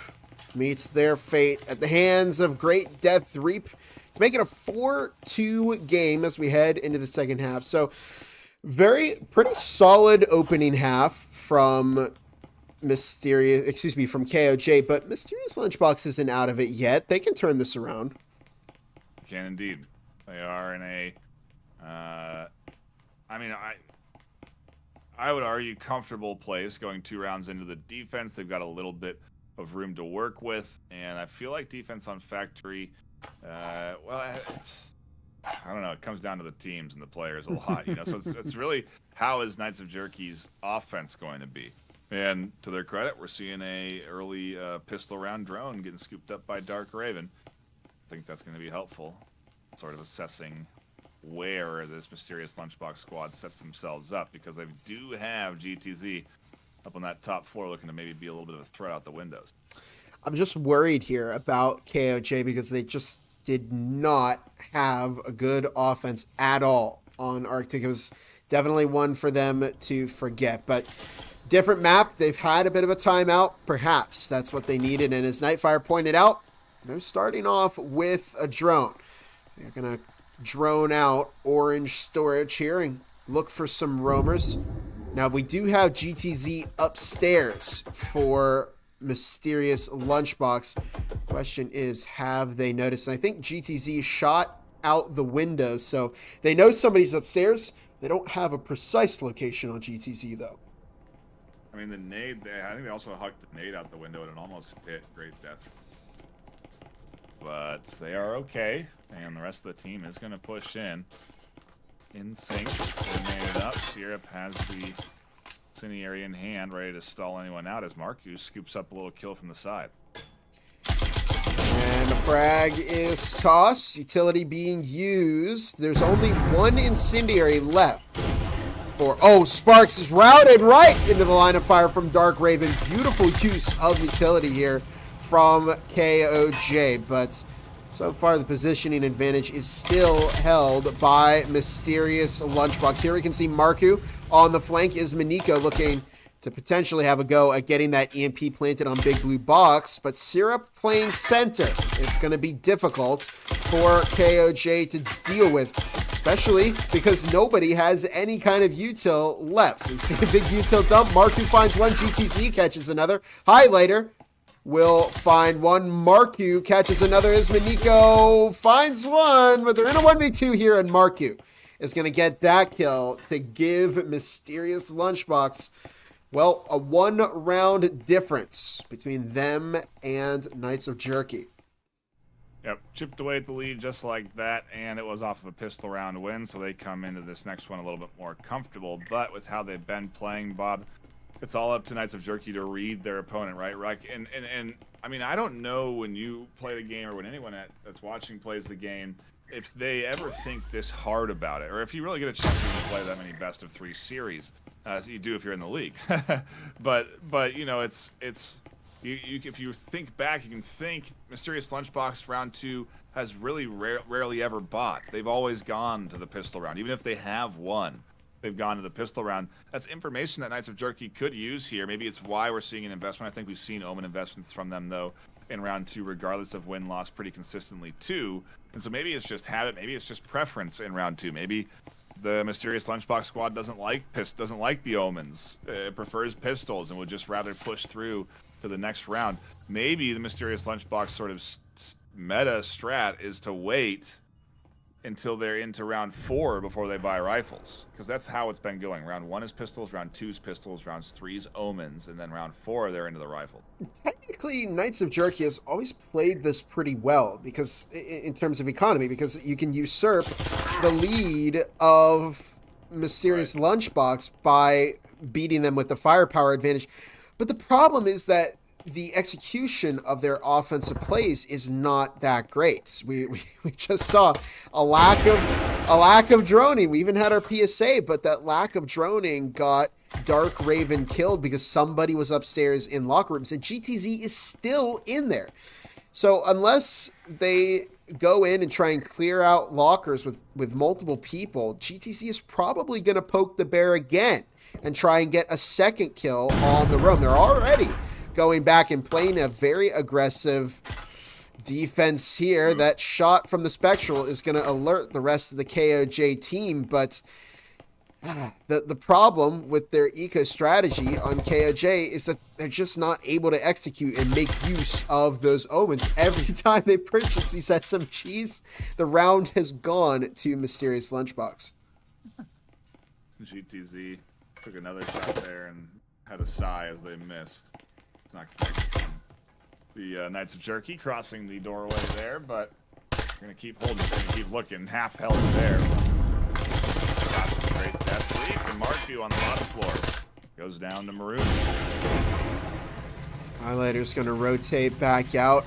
meets their fate at the hands of Great Death Reap to make it a 4-2 game as we head into the second half. So pretty solid opening half from from KOJ, but Mysterious Lunchbox isn't out of it yet. They can turn this around. Can indeed. They are in a, I would argue comfortable place going 2 rounds into the defense. They've got a little bit of room to work with, and I feel like defense on Factory, I don't know, comes down to the teams and the players a lot, you know. So it's really how is Knights of Jerky's offense going to be? And to their credit, we're seeing a early pistol round drone getting scooped up by Dark Raven. I think that's going to be helpful, sort of assessing where this mysterious Lunchbox squad sets themselves up, because they do have GTZ up on that top floor looking to maybe be a little bit of a threat out the windows. I'm just worried here about KOJ because they just did not have a good offense at all on Arctic. It was definitely one for them to forget, but different map. They've had a bit of a timeout. Perhaps that's what they needed. And as Nightfire pointed out, they're starting off with a drone. They're going to drone out orange storage here and look for some roamers. Now, we do have GTZ upstairs for mysterious Lunchbox. Question is, have they noticed? And I think GTZ shot out the window, so they know somebody's upstairs. They don't have a precise location on GTZ, though. I mean, the nade, I think they also hucked the nade out the window and it almost hit Great Death. But they are okay, and the rest of the team is going to push in sync. They made it up. Syrup has the incendiary in hand, ready to stall anyone out as Marcus scoops up a little kill from the side. And a frag is tossed. Utility being used. There's only one incendiary left. Sparks is routed right into the line of fire from Dark Raven. Beautiful use of utility here from KOJ, but so far the positioning advantage is still held by mysterious Lunchbox. Here we can see Marku on the flank. Is Maniko looking to potentially have a go at getting that EMP planted on Big Blue Box, but Syrup playing center. It's going to be difficult for KOJ to deal with, especially because nobody has any kind of util left. We see a big util dump. Marku finds one, GTZ catches another. Highlighter will find one. Marku catches another as Maniko finds one, but they're in a 1v2 here, and Marku is going to get that kill to give mysterious Lunchbox, well, a 1-round difference between them and Knights of Jerky. Yep, chipped away at the lead just like that, and it was off of a pistol round win, so they come into this next one a little bit more comfortable. But with how they've been playing, Bob, it's all up to Knights of Jerky to read their opponent, right? And I mean, I don't know when you play the game or when anyone that's watching plays the game, if they ever think this hard about it, or if you really get a chance to play that many best-of-3 series. You do if you're in the league. but you know, it's if you think back, you can think Mysterious Lunchbox round 2 has really rarely ever bought. They've always gone to the pistol round. Even if they have won, they've gone to the pistol round. That's information that Knights of Jerky could use here. Maybe it's why we're seeing an investment. I think we've seen Omen investments from them, though, in round 2, regardless of win-loss, pretty consistently, too. And so maybe it's just habit. Maybe it's just preference in round 2. Maybe the Mysterious Lunchbox squad doesn't like the Omens. It prefers pistols and would just rather push through to the next round. Maybe the Mysterious Lunchbox sort of meta strat is to wait until they're into round 4 before they buy rifles, because that's how it's been going. Round 1 is pistols, round 2 is pistols, round 3 is Omens, and then round 4 they're into the rifle. Technically, Knights of Jerky has always played this pretty well, because in terms of economy, because you can usurp the lead of Mysterious Lunchbox by beating them with the firepower advantage. But the problem is that the execution of their offensive plays is not that great. We just saw a lack of droning. We even had our PSA, but that lack of droning got Dark Raven killed because somebody was upstairs in locker rooms, and GTZ is still in there. So unless they go in and try and clear out lockers with multiple people, GTZ is probably going to poke the bear again and try and get a second kill on the roam. They're already going back and playing a very aggressive defense here. That shot from the Spectral is going to alert the rest of the KOJ team, but the problem with their eco strategy on KOJ is that they're just not able to execute and make use of those Omens. Every time they purchase these SMGs, the round has gone to Mysterious Lunchbox. GTZ took another shot there and had a sigh as they missed. Not connected from the Knights of Jerky crossing the doorway there, but We're gonna keep holding, we're gonna keep looking. Half health there. Got some great death leap, and Marku on the bottom floor. Goes down to Maroon. Highlighter's gonna rotate back out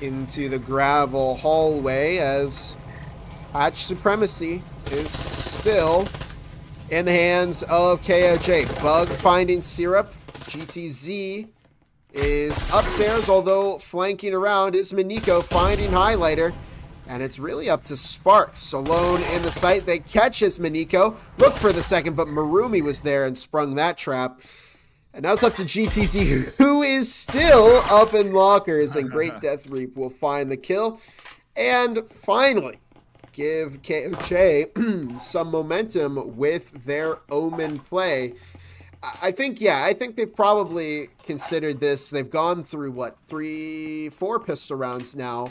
into the gravel hallway as Hatch Supremacy is still in the hands of KOJ. Bug finding Syrup. GTZ is upstairs, although flanking around is Miniko finding Highlighter. And it's really up to Sparks. Alone in the site, they catches Miniko. Look for the second, but Marumi was there and sprung that trap. And now it's up to GTZ, who is still up in lockers. And Great Death Reap will find the kill. And finally, give KOJ some momentum with their Omen play. I think they've probably considered this. They've gone through, what, 3-4 pistol rounds now.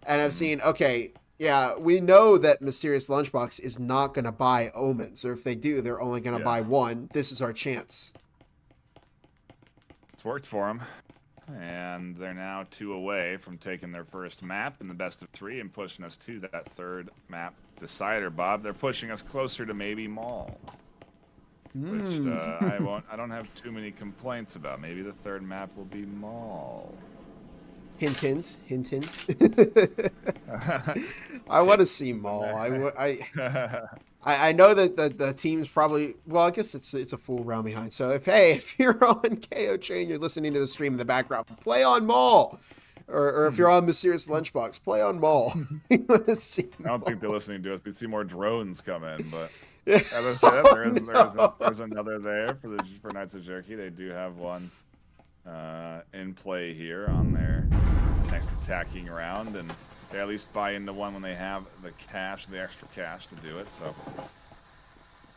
And I've seen, okay, yeah, we know that Mysterious Lunchbox is not going to buy Omens. Or if they do, they're only going to buy one. This is our chance. It's worked for them. And they're now 2 away from taking their first map in the best of 3 and pushing us to that third map decider, Bob. They're pushing us closer to maybe Mall. Which I don't have too many complaints about. Maybe the third map will be Mall. Hint, hint, hint, hint. I want to see Mall. I know that the team's probably, well, I guess it's a full round behind. So if you're on KOJ and you're listening to the stream in the background, play on Mall. Or if you're on Mysterious Lunchbox, play on Mall. You want to see I don't think they're listening to us. They see more drones come in, but as I said, there's another there for Knights of Jerky. They do have one in play here on their next attacking round, and they at least buy into one when they have the cash, the extra cash to do it. So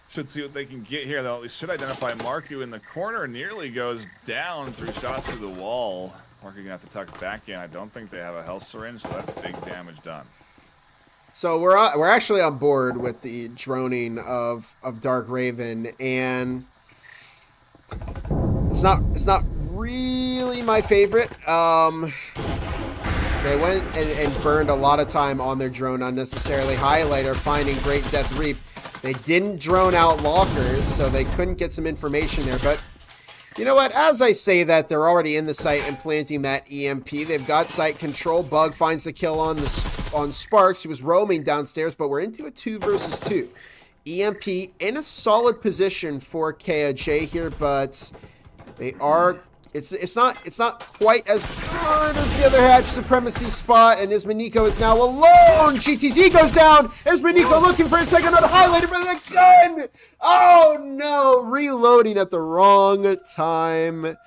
should see what they can get here. They'll at least should identify Marku in the corner. Nearly goes down through shots through the wall. Marku gonna have to tuck it back in. I don't think they have a health syringe, so that's big damage done. So we're actually on board with the droning of Dark Raven, and it's not really my favorite. They went and burned a lot of time on their drone unnecessarily. Highlighter finding Great Death Reap. They didn't drone out lockers, so they couldn't get some information there. But you know what? As I say that, they're already in the site and planting that EMP. They've got site control. Bug finds the kill on Sparks, who was roaming downstairs, but we're into a 2 versus 2. EMP in a solid position for KOJ here, but they are. It's not quite as good as the other Hatch Supremacy spot, and Ismaniko is now alone. GTZ goes down. Ismaniko looking for a second on Highlighter for the gun. Oh no, reloading at the wrong time.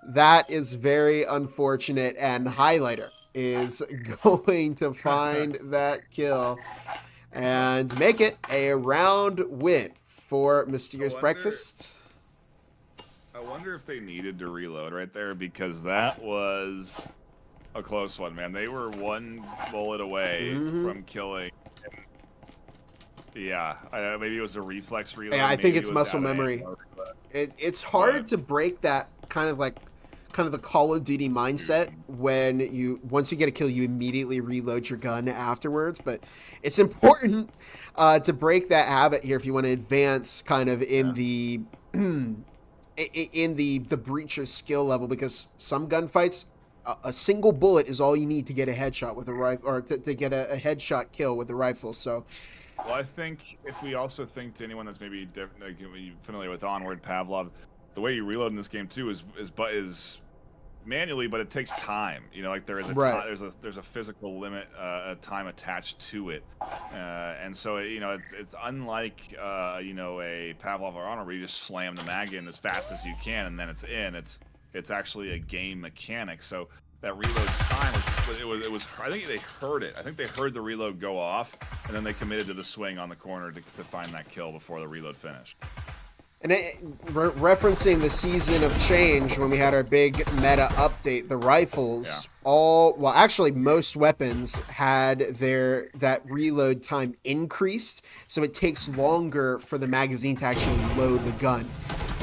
That is very unfortunate, and Highlighter is going to find that kill and make it a round win for Mysterious Breakfast. I wonder if they needed to reload right there, because that was a close one, man. They were 1 bullet away from killing. Yeah, maybe it was a reflex reload. Yeah, I think it's muscle memory. It's hard to break that kind of the Call of Duty mindset when once you get a kill, you immediately reload your gun afterwards. But it's important to break that habit here if you want to advance kind of in the breacher skill level, because some gunfights, a single bullet is all you need to get a headshot with a rifle, or to get a headshot kill with a rifle. So, well, I think if we also think to anyone that's maybe familiar with Onward, Pavlov, the way you reload in this game too is manually, but it takes time. You know, like there is there's a physical limit, time attached to it, and so it's unlike a Pavlov or Honor where you just slam the mag in as fast as you can and then it's in. It's actually a game mechanic. So that reload time it was I think they heard it. I think they heard the reload go off, and then they committed to the swing on the corner to find that kill before the reload finished. And referencing the Season of Change, when we had our big meta update, the rifles actually most weapons had that reload time increased, so it takes longer for the magazine to actually load the gun.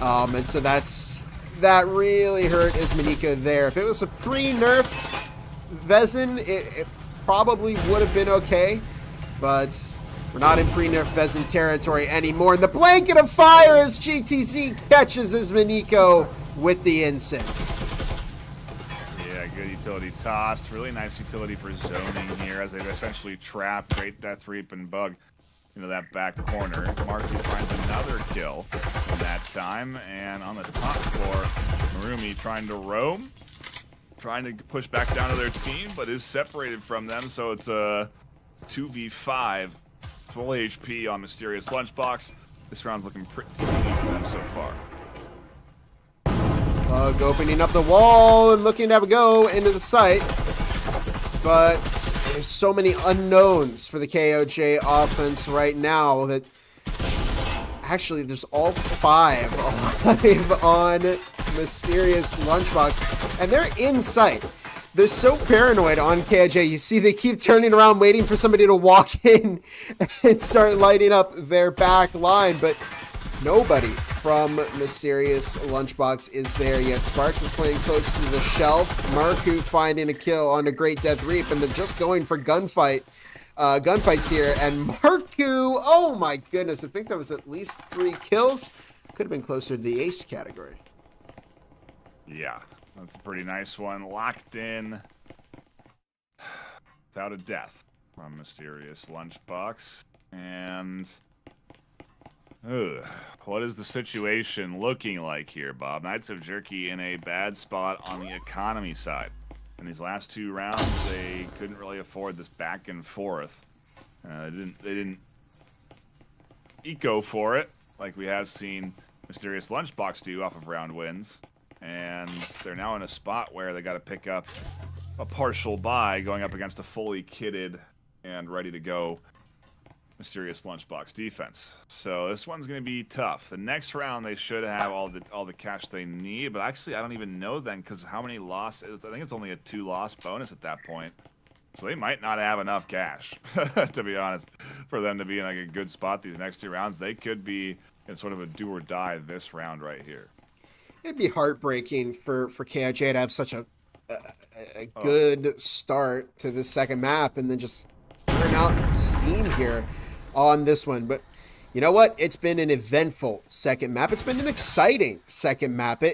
And so that really hurt Ismaniko there. If it was a pre-nerf Vezin, probably would have been okay, but we're not in pre-nerf pheasant territory anymore. And the blanket of fire as GTZ catches Ismaniko with the instant. Yeah, good utility toss. Really nice utility for zoning here as they've essentially trapped Great Death Reap and Bug into that back corner. Marky finds another kill in that time. And on the top floor, Marumi trying to roam, trying to push back down to their team, but is separated from them. So it's a 2v5, full HP on Mysterious Lunchbox. This round's looking pretty easy for them so far. Bug opening up the wall and looking to have a go into the site. But there's so many unknowns for the KOJ offense right now that actually there's all 5 alive on Mysterious Lunchbox. And they're in sight. They're so paranoid on KOJ. You see they keep turning around waiting for somebody to walk in and start lighting up their back line. But nobody from Mysterious Lunchbox is there yet. Sparks is playing close to the shelf. Marku finding a kill on a Great Death Reap, and they're just going for gunfights here. And Marku, oh my goodness, I think that was at least 3 kills. Could have been closer to the ace category. Yeah, that's a pretty nice one. Locked in without a death from Mysterious Lunchbox. And what is the situation looking like here, Bob? Knights of Jerky in a bad spot on the economy side. In these last 2 rounds, they couldn't really afford this back and forth. They didn't eco for it like we have seen Mysterious Lunchbox do off of round wins. And they're now in a spot where they got to pick up a partial buy going up against a fully kitted and ready to go Mysterious Lunchbox defense. So this one's going to be tough. The next round they should have all the cash they need, but actually I don't even know then because how many losses? I think it's only a 2-loss bonus at that point. So they might not have enough cash, to be honest, for them to be in like a good spot these next 2 rounds. They could be in sort of a do or die this round right here. It'd be heartbreaking for KOJ to have such a good start to the second map and then just burn out steam here on this one. But you know what? It's been an eventful second map. It's been an exciting second map.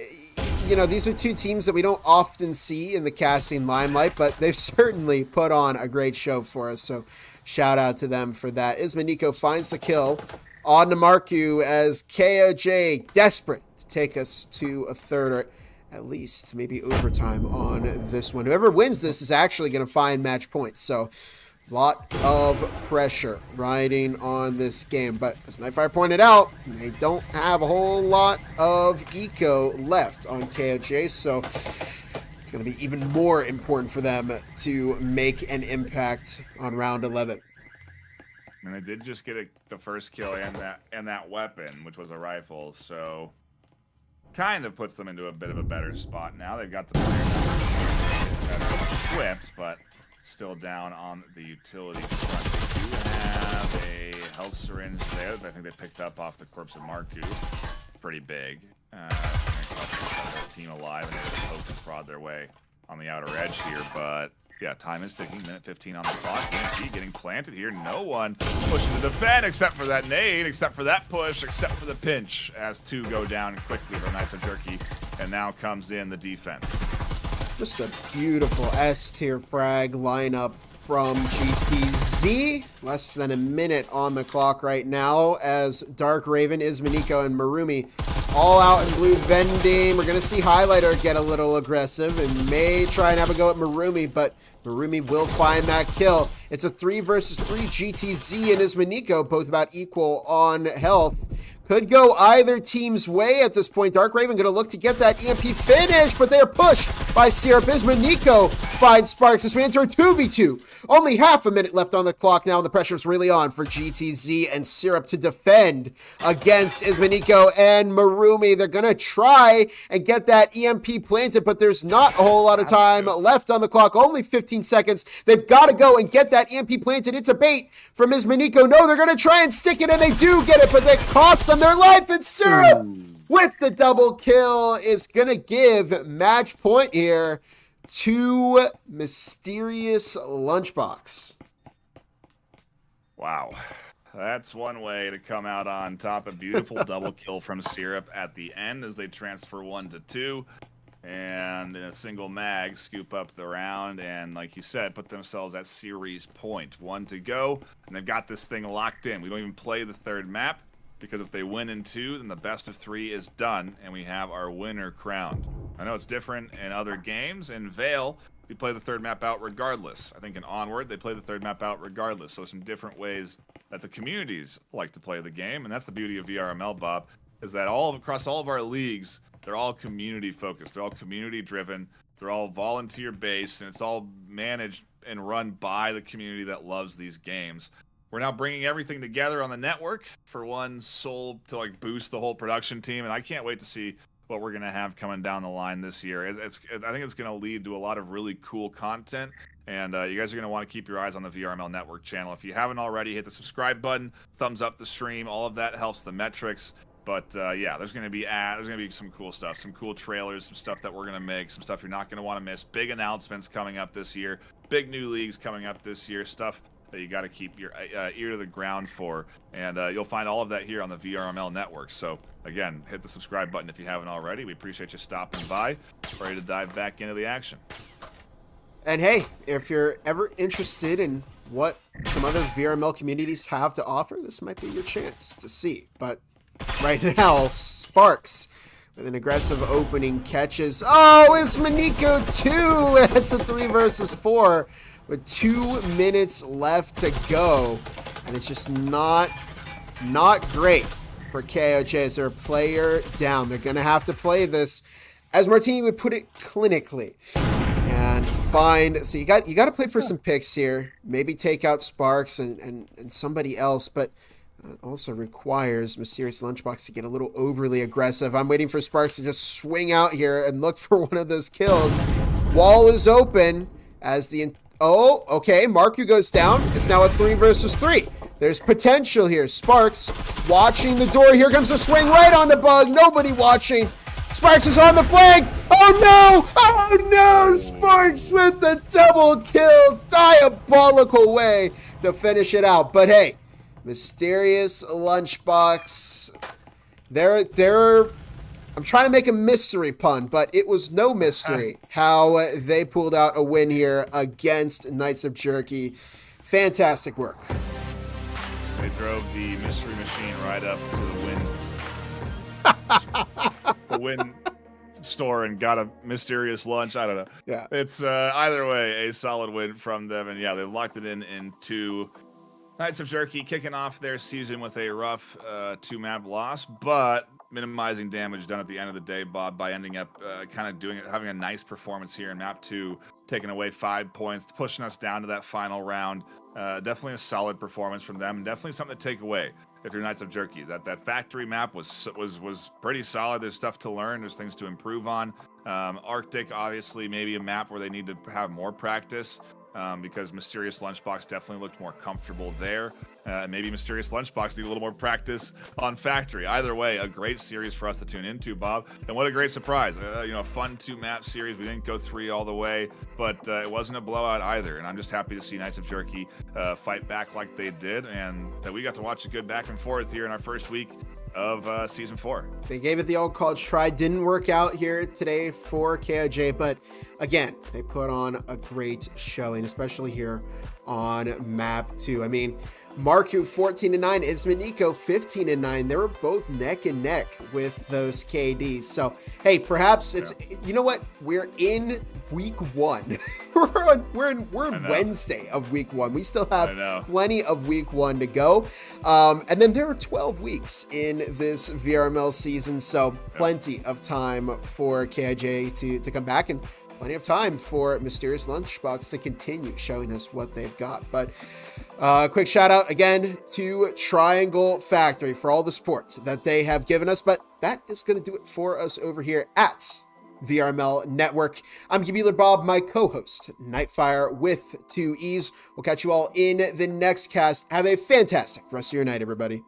You know, these are 2 teams that we don't often see in the casting limelight, but they've certainly put on a great show for us. So shout out to them for that. Ismaniko finds the kill on the Marku as KOJ desperate to take us to a third or at least maybe overtime on this one. Whoever wins this is actually going to find match points. So a lot of pressure riding on this game. But as Nightfire pointed out, they don't have a whole lot of eco left on KOJ. So it's going to be even more important for them to make an impact on round 11. I mean, they did just get the first kill and that weapon, which was a rifle, so kind of puts them into a bit of a better spot now. They've got the player better equipped, but still down on the utility front. They do have a health syringe there that I think they picked up off the corpse of Marku. Pretty big. Team alive, and they just hope to prod their way on the outer edge here, but yeah, time is ticking. Minute 15 on the clock. EMP getting planted here. No one pushing to defend except for that nade, except for that push, except for the pinch as 2 go down quickly for Knights of Jerky, and now comes in the defense. Just a beautiful S-tier frag lineup from GTZ. Less than a minute on the clock right now as Dark Raven, Ismaniko, and Marumi all out in blue vending. We're going to see Highlighter get a little aggressive and may try and have a go at Marumi, but Marumi will find that kill. It's a 3 versus 3. GTZ and Ismaniko both about equal on health. Could go either team's way at this point. Dark Raven going to look to get that EMP finish, but they are pushed by Syrup. Ismaniko finds Sparks as we enter a 2v2. Only half a minute left on the clock now, and the pressure's really on for GTZ and Syrup to defend against Ismaniko and Marumi. They're going to try and get that EMP planted, but there's not a whole lot of time left on the clock. Only 15 seconds. They've got to go and get that EMP planted. It's a bait from Ismaniko. No, they're going to try and stick it, and they do get it, but that costs them their life. And Syrup with the double kill is going to give match point here to Mysterious LunchBox. Wow. That's one way to come out on top. A beautiful double kill from Syrup at the end as they transfer 1 to 2. And in a single mag, scoop up the round. And like you said, put themselves at series point. 1 to go. And they've got this thing locked in. We don't even play the third map. Because if they win in 2, then the best of 3 is done. And we have our winner crowned. I know it's different in other games. In Vale, we play the third map out regardless. I think in Onward, they play the third map out regardless. So some different ways that the communities like to play the game. And that's the beauty of VRML, Bob, is that across all of our leagues, they're all community focused. They're all community driven. They're all volunteer based, and it's all managed and run by the community that loves these games. We're now bringing everything together on the network for one sole to like boost the whole production team, and I can't wait to see what we're gonna have coming down the line this year. I think it's gonna lead to a lot of really cool content, and you guys are gonna want to keep your eyes on the VRML Network channel. If you haven't already, hit the subscribe button, thumbs up the stream. All of that helps the metrics. But yeah, there's gonna be some cool stuff, some cool trailers, some stuff that we're gonna make, some stuff you're not gonna want to miss. Big announcements coming up this year, big new leagues coming up this year, stuff that you got to keep your ear to the ground for, and you'll find all of that here on the VRML Network. So again, hit the subscribe button if you haven't already. We appreciate you stopping by. Ready to dive back into the action. And hey, if you're ever interested in what some other VRML communities have to offer, this might be your chance to see. But right now, Sparks with an aggressive opening catches. Oh, it's Maniko too. It's a 3 versus 4 with 2 minutes left to go, and it's just not great for KOJ as their player down. They're gonna have to play this, as Martini would put it, clinically, and find. So you got to play for some picks here. Maybe take out Sparks and somebody else, but also requires Mysterious LunchBox to get a little overly aggressive. I'm waiting for Sparks to just swing out here and look for one of those kills. Wall is open as the. Oh, okay, Marku goes down. It's now a 3 versus 3. There's potential here. Sparks watching the door. Here comes the swing right on the bug. Nobody watching. Sparks is on the flank. Oh no! Oh no! Sparks with the double kill. Diabolical way to finish it out. But hey, Mysterious LunchBox. I'm trying to make a mystery pun, but it was no mystery how they pulled out a win here against Knights of Jerky. Fantastic work. They drove the mystery machine right up to the win store and got a mysterious lunch. I don't know. Yeah. It's either way a solid win from them, and yeah, they locked it in 2. Knights of Jerky kicking off their season with a rough 2-map loss, but minimizing damage done at the end of the day, Bob, by ending up having a nice performance here in map 2, taking away 5 points, pushing us down to that final round. Definitely a solid performance from them, and definitely something to take away if you're Knights of Jerky. That factory map was pretty solid. There's stuff to learn. There's things to improve on. Arctic, obviously, maybe a map where they need to have more practice. Because Mysterious LunchBox definitely looked more comfortable there. Maybe Mysterious LunchBox need a little more practice on Factory. Either way, a great series for us to tune into, Bob. And what a great surprise. A fun 2-map series. We didn't go 3 all the way, but it wasn't a blowout either. And I'm just happy to see Knights of Jerky fight back like they did, and that we got to watch a good back and forth here in our first week of Season 4. They gave it the old college try. Didn't work out here today for KOJ, but again, they put on a great showing, especially here on map 2. I mean, Marku 14-9, Ismaniko 15-9. They were both neck and neck with those KDs. So, hey, perhaps it's, you know what? We're in week 1. we're in Wednesday of week 1. We still have plenty of week 1 to go. And then there are 12 weeks in this VRML season. So plenty of time for KIJ to come back, and plenty of time for Mysterious LunchBox to continue showing us what they've got. But quick shout out again to Triangle Factory for all the support that they have given us. But that is going to do it for us over here at VRML Network. I'm Gibeeler Bob, my co-host, Nightfire with 2 E's. We'll catch you all in the next cast. Have a fantastic rest of your night, everybody.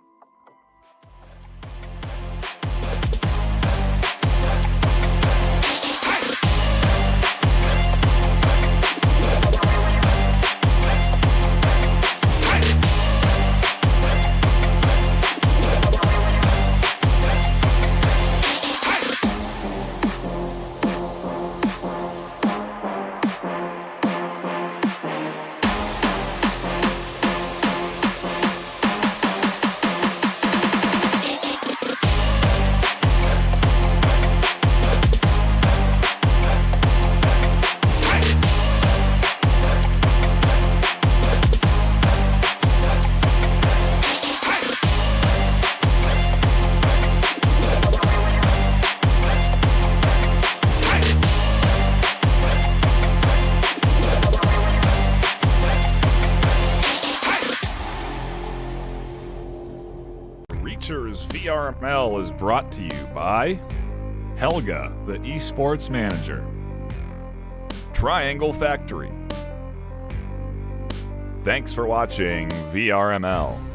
Features VRML is brought to you by Helga, the esports manager. Triangle Factory. Thanks for watching VRML.